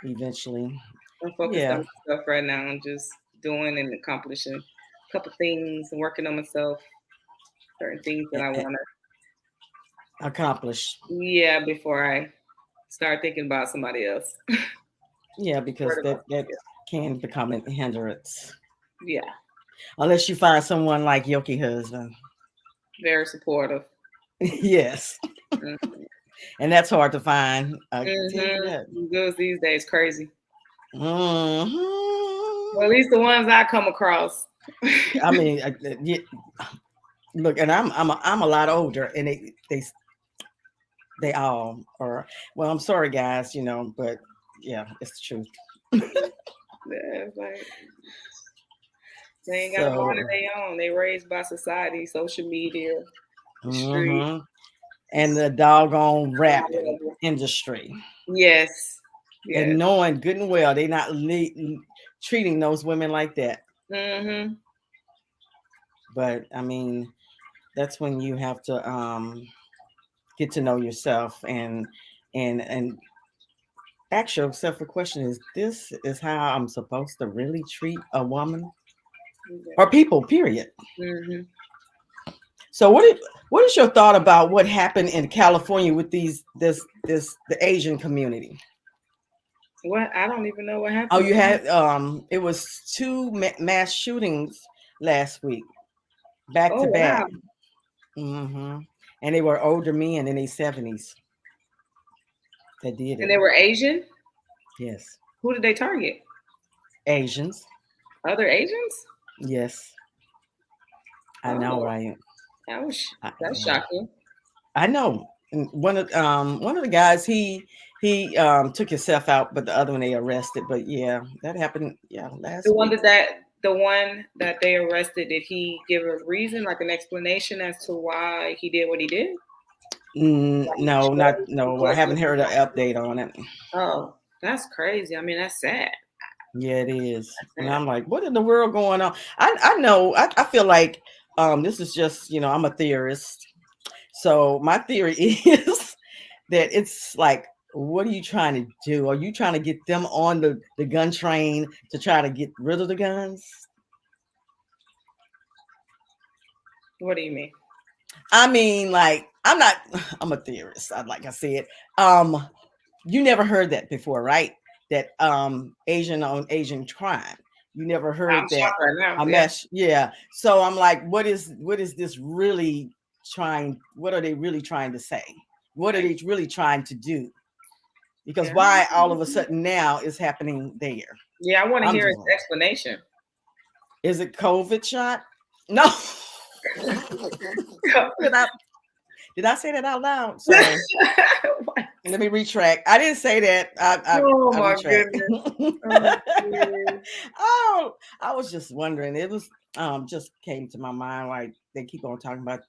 Eventually. I'm focused Yeah. on stuff right now. I'm just doing and accomplishing a couple things and working on myself, certain things that I want Accomplished. to, yeah, before I start thinking about somebody else. Yeah, because Worried about that somebody else. can become a hindrance. Yeah, Unless you find someone like Yoki husband. very supportive. Yes. Mm-hmm. And that's hard to find. I can tell you that. Girls these days crazy. Well, Hmm. at least the ones I come across. I mean, look, and I'm a lot older, and they all are. Well, I'm sorry, guys, but yeah, it's the truth. Yeah, it's like they ain't got a mind of So, their own. They raised by society, social media, the street. hmm and the doggone rap Horrible. industry, Yes, and yes. knowing good and well they not treating those women like that. Mhm. But I mean, that's when you have to get to know yourself and ask yourself a question: is this is how I'm supposed to really treat a woman or people? Period. Mhm. So what is your thought about what happened in California with the Asian community? What? I don't even know what Oh, happened. you had it was two mass shootings last week, back Oh to wow! back. Hmm And they were older men in their 70s that did And it. they were Asian. Yes, Who did they target? Asians. Other Asians? Yes, I know, Oh, right? that's shocking. I know. And one of the guys he took himself out, but the other one they arrested. But yeah, that happened. Yeah, The last one week. that they arrested, did he give a reason, like an explanation as to why he did what he did? Like he No, not chose no. I because haven't heard an update on it. oh, that's crazy. I mean, that's sad. Yeah, it is. That's And sad. I'm like, what in the world going on? I know. I feel like this is just I'm a theorist. So my theory is that it's like, what are you trying to do? Are you trying to get them on the gun train to try to get rid of the guns? What do you mean? I mean, like, I'm a theorist. Like I said, you never heard that before, right? That Asian on Asian crime. You never heard I'm that shocked right now. a Yeah. mess. Yeah. So I'm like, what is this really trying? What are they really trying to say? What are they really trying to do? Because Yeah. why all of a sudden now is happening there? Yeah, I want to I'm hear just his explanation. is it COVID shot? No. did I did I say that out loud? Sorry. Let me retract. I didn't say that. Oh I my retract. goodness. Oh, geez. Oh, I was just wondering. It was just came to my mind like they keep on talking about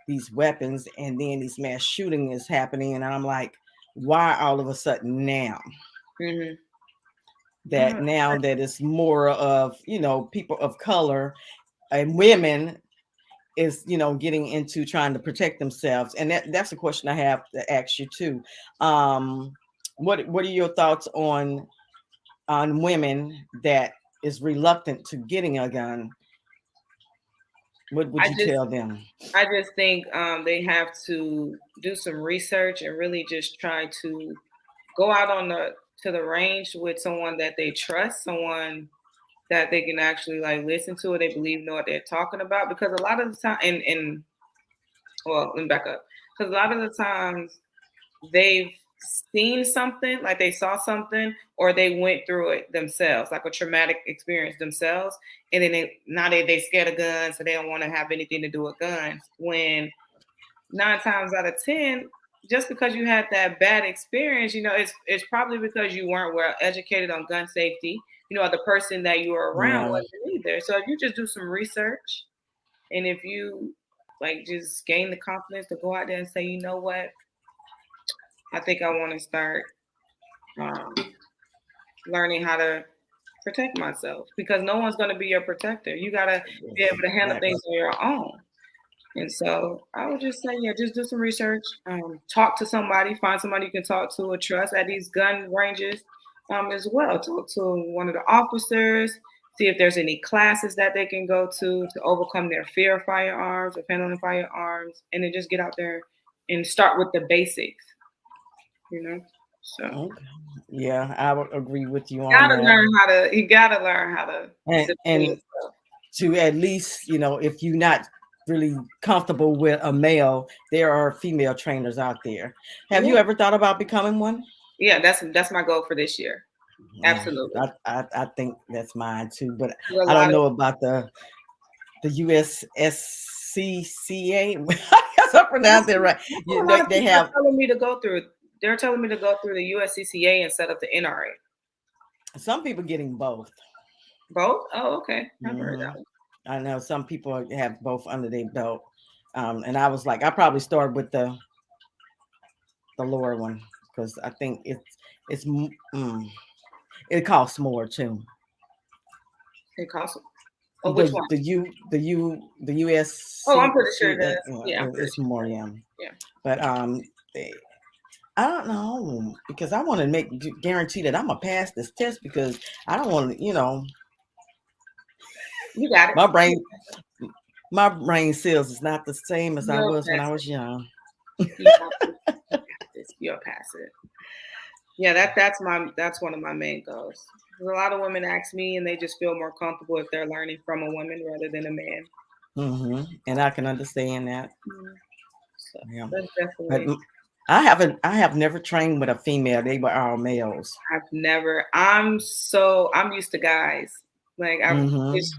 these weapons and then these mass shooting is happening and I'm like, why all of a sudden now? Mhm. that now that it's more of, people of color and women is, getting into trying to protect themselves. And that's a question I have to ask you too. What are your thoughts on women that is reluctant to getting a gun? What would I you just tell them? I just think they have to do some research and really just try to go out on the range with someone that they trust, someone that they can actually like listen to or they believe know what they're talking about. Because a lot of the time, and well, let me back up. Because a lot of the times they've seen something, like they saw something, or they went through it themselves, like a traumatic experience themselves, and then they scared of guns, so they don't want to have anything to do with guns. When 9 times out of 10, just because you had that bad experience, it's probably because you weren't well educated on gun safety. Or the person that you were around Yeah. wasn't either. So if you just do some research, and if you like just gain the confidence to go out there and say, you know what, I think I want to start um, learning how to protect myself, because no one's going to be your protector. You got to be able to handle Exactly. things on your own. And so I would just say, yeah, just do some research, talk to somebody, find somebody you can talk to or trust at these gun ranges as well. Talk to one of the officers, see if there's any classes that they can go to overcome their fear of firearms, of handling firearms, and then just get out there and start with the basics, you know? So Okay. Yeah, I would agree with you on gotta that. learn how to, you gotta learn how to defend And yourself. to at least, if you're not really comfortable with a male, there are female trainers out there. Have you Yeah. ever thought about becoming one? Yeah, that's my goal for this year. Yeah, Absolutely. I think that's mine too, but There's a I don't lot of know about the USSCCA. I guess I pronounced it right. that's what a lot of They people are have telling me to go through. They're telling me to go through the USCCA and set up the NRA. some people getting both. Both? Oh, okay. I've heard Hmm. that one. I know some people have both under their belt, and I was like, I probably start with the lower one because I think it costs more too. In Castle. Oh, which The one? the U the U the Oh, I'm pretty sure USCC it does. Yeah, I'm pretty it's sure more, it yeah. does. But I don't know because I want to guarantee that I'm gonna pass this test because I don't want to, Yeah. You got it. my brain my brain cells is not the same as I You'll was when I pass was it. young. You got this. You got this. You'll pass it. Yeah, that's one of my main goals. 'Cause a lot of women ask me, and they just feel more comfortable if they're learning from a woman rather than a man. And I can understand that. Mm. So Yeah, that's but definitely. I have never trained with a female. They were all males. I've never. I'm used to guys. Like Hmm. it's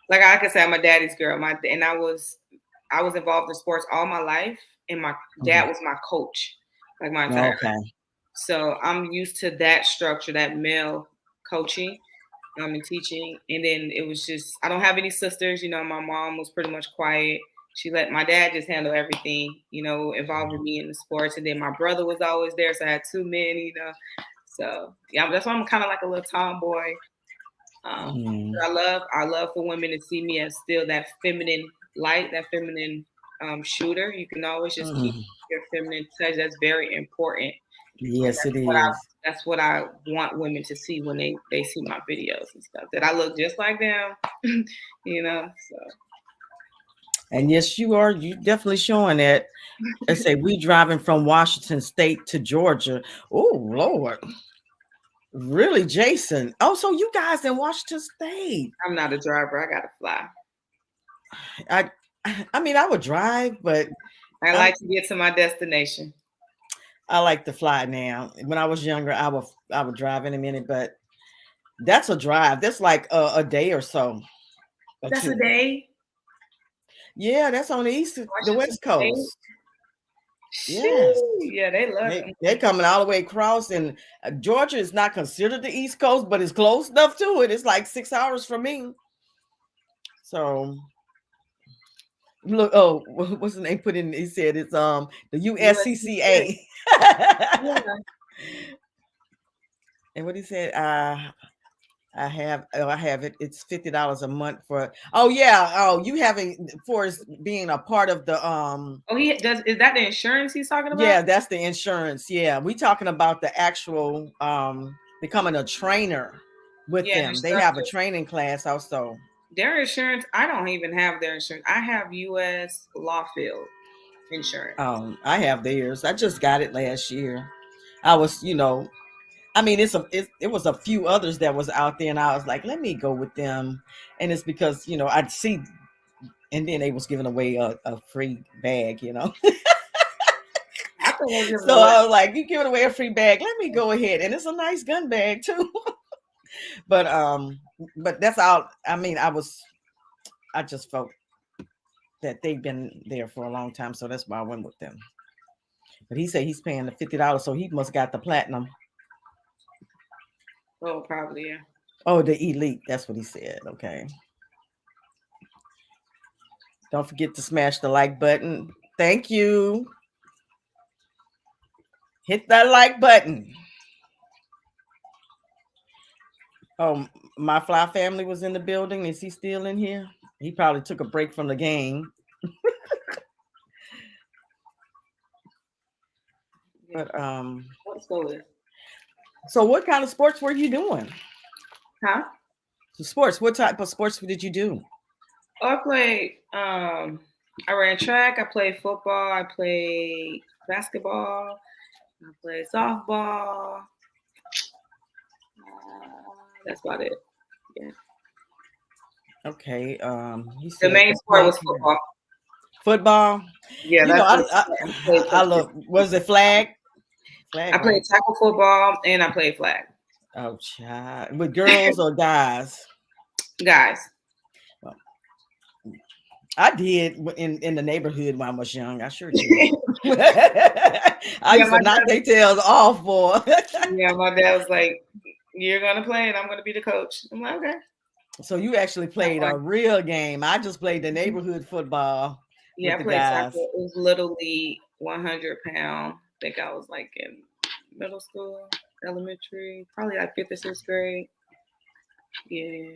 like I could say I'm a daddy's girl. I was involved in sports all my life, and my dad was my coach, like my entire Okay. life. So I'm used to that structure, that male coaching, and teaching. And then it was just I don't have any sisters. My mom was pretty much quiet. She let my dad just handle everything, involving me in the sports. And then my brother was always there, so I had two men. So yeah, that's why I'm kind of like a little tomboy. Mm. I love for women to see me as still that feminine light, that feminine shooter. You can always just keep Mm. your feminine touch. That's very important, and Yes, it what I is. that's what I want women to see when they see my videos and stuff. That I look just like them, So And yes, you are. You definitely showing that. Let's say we driving from Washington State to Georgia. Oh Lord, really, Jason? Oh, so you guys in Washington State? I'm not a driver. I gotta fly. I, I mean, I would drive, but I I'm like to get to my destination. I like to fly now. When I was younger, I would drive in a minute, but that's a drive. That's like a day or so, or That's a two. day. Yeah, that's on the Washington West State. Coast. Yes. Shoo. Yeah, they love it. They're coming all the way across, and Georgia is not considered the East Coast, but it's close enough to it. It's like 6 hours from me. So look, oh, what's the name put in? He said it's the USCCA. USCCA. Yeah. And what he said, I have it. It's $50 a month for. Oh yeah. Oh, you having for being a part of the Oh, he does. Is that the insurance he's talking about? Yeah, that's the insurance. Yeah, we talking about the actual becoming a trainer with Yeah, an them. They have a instructor. training class also. Their insurance, I don't even have their insurance. I have U.S. Law Field insurance. I have theirs. I just got it last year. I was, I mean, it was a few others that was out there, and I was like, let me go with them. And it's because I'd see, and then they was giving away a free bag. I think they're giving So away. I was like, you giving away a free bag? Let me go ahead, and it's a nice gun bag too. But that's all. I mean, I just felt that they've been there for a long time, so that's why I went with them. But he said he's paying the $50, so he must got the platinum. Oh, probably yeah. Oh, the elite. That's what he said. Okay. Don't forget to smash the like button. Thank you. Hit that like button. Oh, my fly family was in the building. Is he still in here? He probably took a break from the game. Yeah. But Let's go with it. so what kind of sports were you doing? Huh? Sports. What type of sports did you do? Oh, I played. I ran track. I played football. I played basketball. I played softball. That's about it. Yeah. Okay. He The said main the sport play was football. football. Yeah, You know, that's I what I, I played. I love. Was it flag, I played right? tackle football and I played flag. Oh, child. With girls or guys? Guys. Well, I did in the neighborhood when I was young. I sure did. Yeah, I used to my knock dad. their tails off for. Yeah, my dad was like, "You're gonna play, and I'm gonna be the coach." I'm like, "Okay." So you actually Not played a fun. real game. I just played the neighborhood football Yeah, with I the played guys. tackle. It was literally 100 pound. I think I was like in middle school, elementary, probably like fifth or sixth grade. Yeah.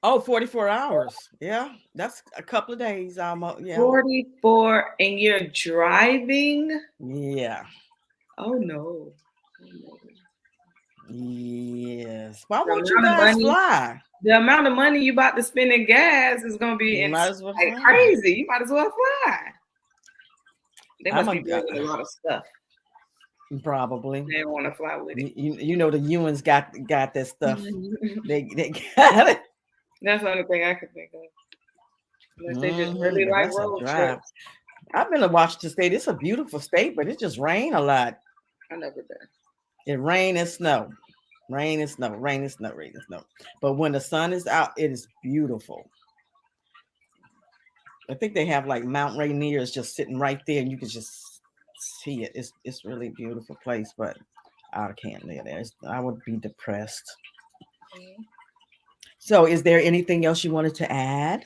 Oh, 44 hours. Yeah, that's a couple of days almost. Yeah. 44 and you're driving? Yeah. Oh no. Oh, no. Yes. Why The won't you amount of guys money, fly? the amount of money you about to spend in gas is gonna be You might as well like fly. crazy. You might as well fly. They I'm must a be bringing a lot of stuff. probably. They don't want to fly with it. You know the Ewans got that stuff. They got it. That's the only thing I can think of. Unless they just really But like that's a road drive. trips. I've been to Washington State. It's a beautiful state, but it just rain a lot. I never been. It rain and snow, rain and snow, rain and snow, rain and snow. But when the sun is out, it is beautiful. I think they have like Mount Rainier is just sitting right there, and you can just see it. It's really beautiful place, but I can't live there. I would be depressed. Mm-hmm. So, is there anything else you wanted to add?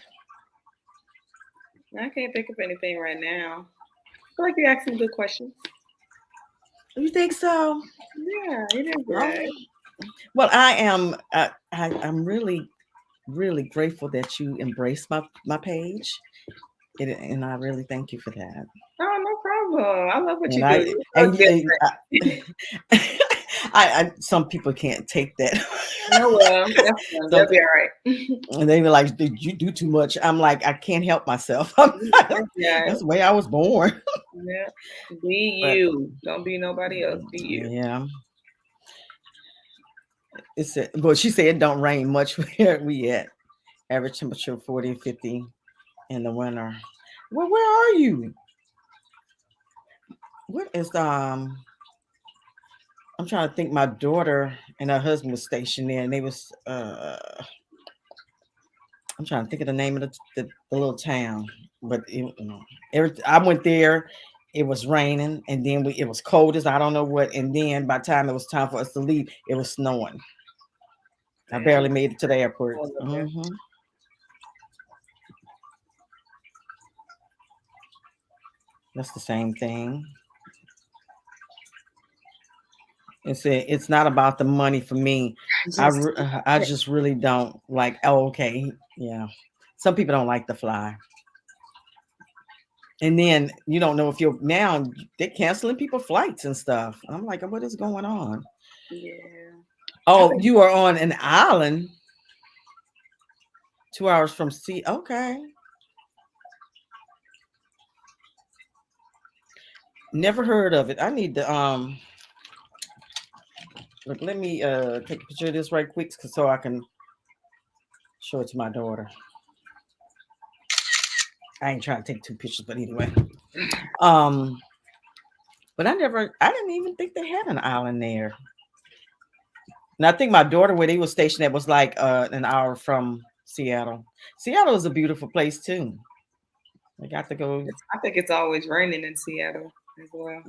I can't think of anything right now. I feel like you asked some good questions. You think so? Yeah, you did Oh, good. well, I am. I'm really, really grateful that you embraced my page, and I really thank you for that. Oh, no problem. I love what And you do. I You're so and you, different. I some people can't take that. No, well, that's fine. Some They'll be all right. and they were like, "Did you do too much?" I'm like, I can't help myself. Yeah, That's the way I was born. yeah. Be But you. Don't be nobody else. Be you. yeah, it's a, well. She said it don't rain much where we at. Average temperature 40 and 50 in the winter. Well, where are you? What is I'm trying to think. My daughter and her husband was stationed there, and they was I'm trying to think of the name of the little town, but I went there. It was raining, and then it was cold as I don't know what. And then by the time it was time for us to leave, it was snowing. I Yeah, barely made it to the airport. I'm up there. That's the same thing. It's not about the money for me. Just I just really don't like. Oh, okay, yeah. Some people don't like to fly, and then you don't know if you're now they're canceling people flights and stuff. I'm like, what is going on? yeah. I Oh, think you are on an island, 2 hours from sea. Okay, never heard of it. I need to look. Let me take a picture of this right quick, so I can show it to my daughter. I ain't trying to take two pictures, but anyway. Um, but I didn't even think they had an island there. And I think my daughter, where they were stationed at, was like an hour from Seattle. Seattle is a beautiful place too. I got to go I think it's always raining in Seattle as well.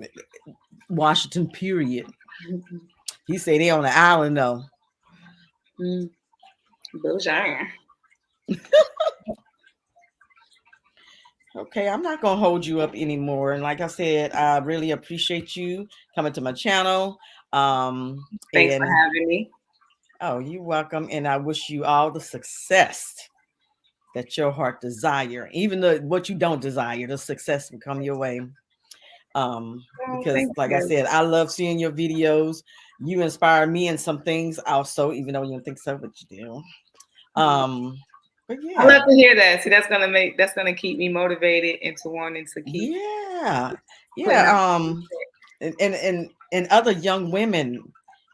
Washington, period. He said they on the island though. Mm, Bojang. Okay, I'm not gonna hold you up anymore. And like I said, I really appreciate you coming to my channel. Thanks for And having me. oh, you're welcome. And I wish you all the success that your heart desire, even though what you don't desire, the success will come your way. Oh, Because thank like I you. said, I love seeing your videos. You inspire me in some things also, even though you don't think so, but you do. But I love yeah, to hear that. See, that's gonna keep me motivated into wanting to keep yeah, putting out. yeah. And other young women,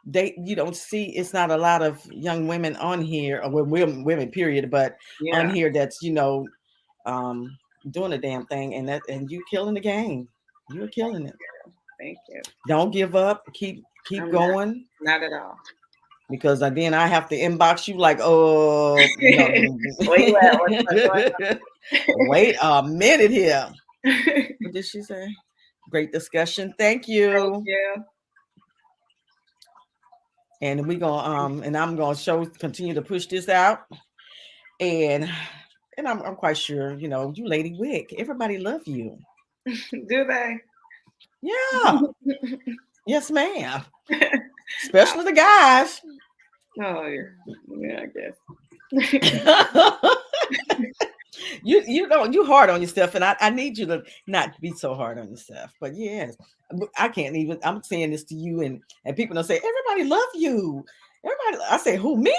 they you don't see it's not a lot of young women on here, or women period, but on Yeah, here that's um doing the damn thing, and you killing the game. You're killing it. thank you. Don't give up. Keep I'm not going, not at all. because then I have to inbox you like, oh no, Where you at? What's going wait a minute here. on? What did she say? Great discussion. Thank Thank you. you. And and I'm gonna continue to push this out. And I'm quite sure, you Lady Wick, everybody love you. Do they? Yeah. Yes, ma'am. Especially the guys. Oh, yeah, I guess. You hard on yourself, and I need you to not be so hard on yourself. But yes, I can't even. I'm saying this to you, and people don't say everybody love you. Everybody, I say who me?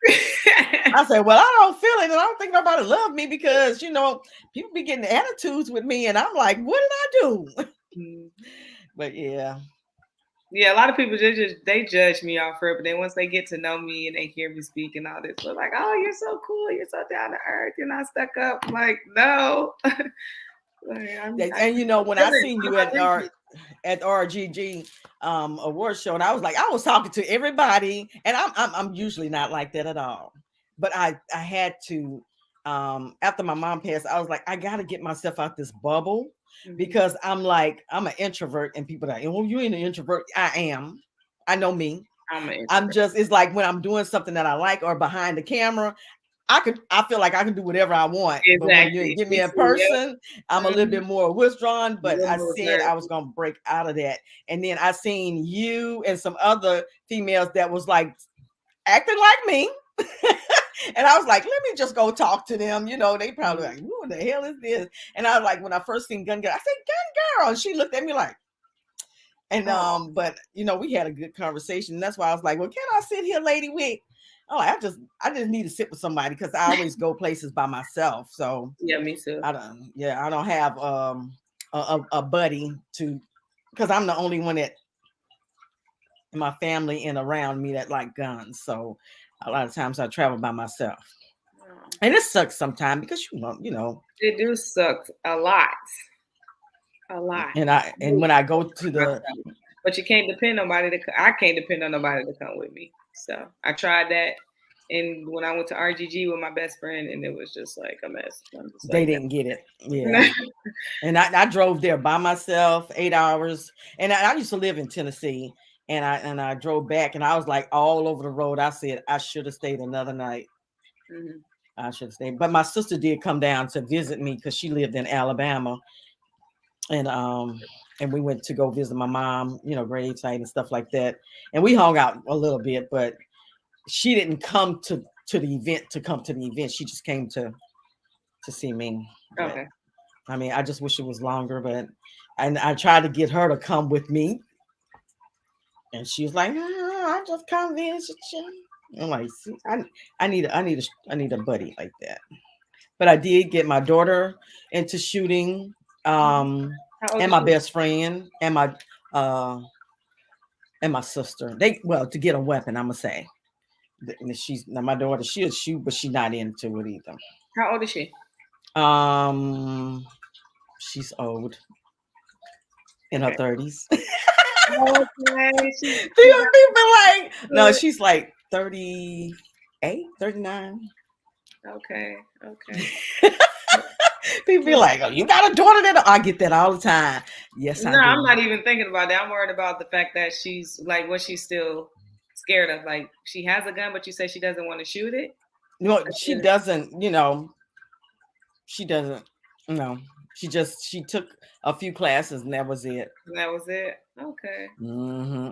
I say, well, I don't feel it, and I don't think nobody love me, because people be getting attitudes with me, and I'm like, what did I do? Mm. But yeah, Yeah, a lot of people they judge me off her, but then once they get to know me and they hear me speak and all this, they're like, "Oh, you're so cool. You're so down to earth. You're not stuck up." I'm like, no. Like, and when I seen you I'm at RGG award show, and I was talking to everybody, and I'm usually not like that at all, but I had to, after my mom passed, I was like, I got to get myself out this bubble, because I'm an introvert, and people are like, oh, you ain't an introvert. I am. I know me. I'm an I'm introvert. just, it's like when I'm doing something that I like, or behind the camera, I feel like I can do whatever I want. But when you Exactly. get me Me in too. Yep. person, I'm a little Mhm. bit more withdrawn. A But little I more said reserved. I was gonna break out of that. And then I seen you and some other females that was like acting like me. And I was like, let me just go talk to them. They probably like, what the hell is this? And I was like, when I first seen Gun Girl, I said, Gun Girl. And she looked at me like, and Oh, but we had a good conversation. And that's why I was like, well, can I sit here, Lady Wick? Oh, I just need to sit with somebody, because I always go places by myself. So yeah, me too. I don't have a buddy to, because I'm the only one that in my family and around me that like guns. So a lot of times I travel by myself. Oh. And it sucks sometimes, because It do suck a lot. A lot. and when I go to the Myself. But you can't depend on nobody I can't depend on nobody to come with me. So I tried that, and when I went to RGG with my best friend, and it was just like a mess. I'm just they like, didn't get it. no. Yeah. And I drove there by myself 8 hours. And I used to live in Tennessee, and I drove back, and I was like all over the road. I said I should have stayed another night. Mhm. I should have stayed. But my sister did come down to visit me, because she lived in Alabama. And and we went to go visit my mom, gravesite and stuff like that. And we hung out a little bit, but she didn't come to the event to come to the event. She just came to see me. But Okay. I mean, I just wish it was longer, but and I tried to get her to come with me, and she was like, "No, I just come visit you." I'm like, "See, I need a buddy like that." But I did get my daughter into shooting, How old and is my she? best friend, uh and my sister. They well to get a weapon. I'm gonna say. And she's now my daughter. She'll shoot, but she's not into it either. How old is she? She's old in her Okay. 30s. Okay. She People like no, got she's like 38, 39. okay. Okay. People be like, "Oh, you got a daughter that?" I get that all the time. Yes, I No, I'm do. not even thinking about that. I'm worried about the fact that she's like what she's still scared of. Like she has a gun, but you say she doesn't want to shoot it. No, she doesn't. She doesn't. No, she took a few classes and that was it. And that was it. Okay.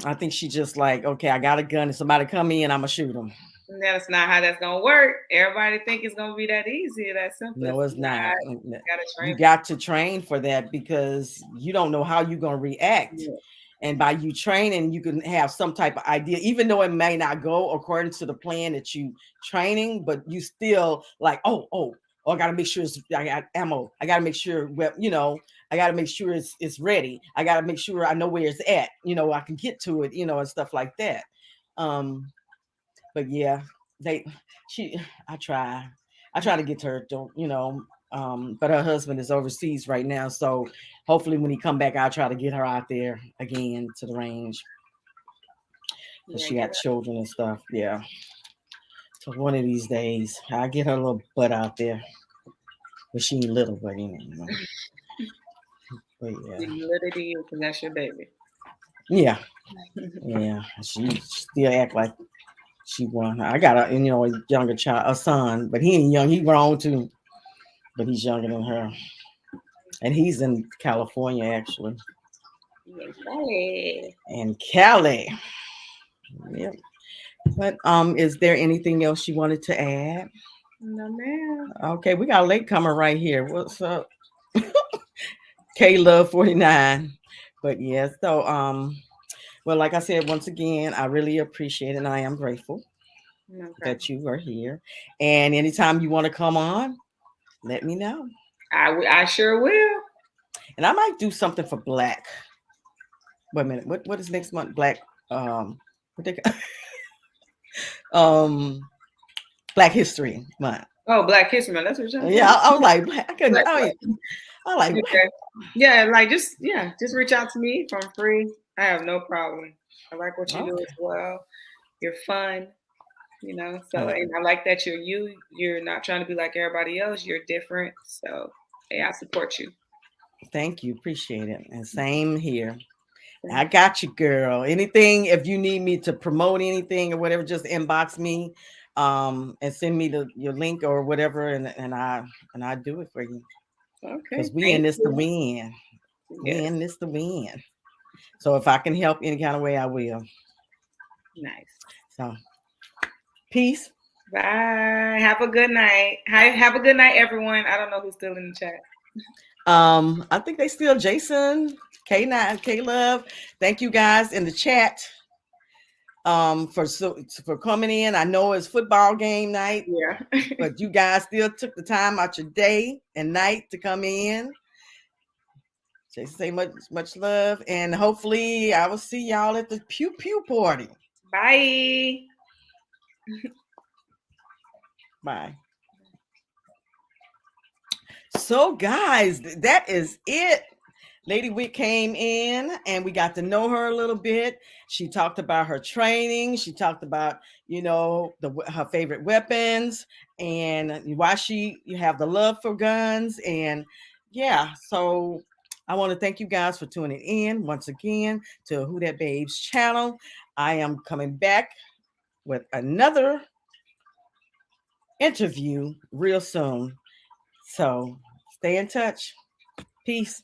I think she just like, okay, I got a gun and somebody come in, I'm gonna shoot them. And that's not how that's gonna work. Everybody think it's gonna be that easy or that simple. No, It's it's not. not. Gotta You train. got to train for that because you don't know how you're gonna react. Yeah. And by you training, you can have some type of idea, even though it may not go according to the plan that you training, but you still like, I gotta make sure I got ammo. I gotta make sure, I gotta make sure it's ready. I gotta make sure I know where it's at. I can get to it, and stuff like that. Um, but yeah, they she I try. I try to get to her, but her husband is overseas right now, so hopefully when he come back, I'll try to get her out there again to the range because Yeah, she got children and stuff. Yeah. So one of these days, I'll get her little butt out there. But she ain't little, but But yeah. you little to you because that's your baby. Yeah. Yeah. She still act like she won. I got a younger child, a son, but he ain't young. He grown too, but he's younger than her. And he's in California actually. Yeah, And Cali. Yep. But is there anything else you wanted to add? no ma'am. Okay, we got a latecomer right here. What's up? K Love 49. But yeah, so well, like I said, once again, I really appreciate it and I am grateful No problem. that you are here. And anytime you want to come on, let me know. I sure will. And I might do something for Black. Wait a minute. What is next month? Black what they um Black History Month. Oh, Black History Month. That's what you're saying. Yeah, I was like, I couldn't. I like. Okay. Yeah, like just reach out to me if I'm free. I have no problem. I like what you do as well. You're fun, So and I like that you're you. You're not trying to be like everybody else. You're different. So hey, I support you. Thank you, appreciate it. And same here. I got you, girl. Anything if you need me to promote anything or whatever, just inbox me, and send me your link or whatever, and I do it for you. Okay. Because we in this to win. We in this to win. So if I can help any kind of way, I will. Nice. So peace. Bye. Have a good night. Have a good night, everyone. I don't know who's still in the chat. I think they still Jason, K9, K Love. Thank you guys in the chat. For coming in. I know it's football game night. Yeah. But you guys still took the time out your day and night to come in. Jason say much love. And hopefully I will see y'all at the Pew Pew party. Bye. Bye. So guys, that is it. Lady Wick came in and we got to know her a little bit. She talked about her training. She talked about, her favorite weapons and why you have the love for guns. And yeah, so I want to thank you guys for tuning in once again to Who That Babes channel. I am coming back with another interview real soon. So stay in touch. Peace.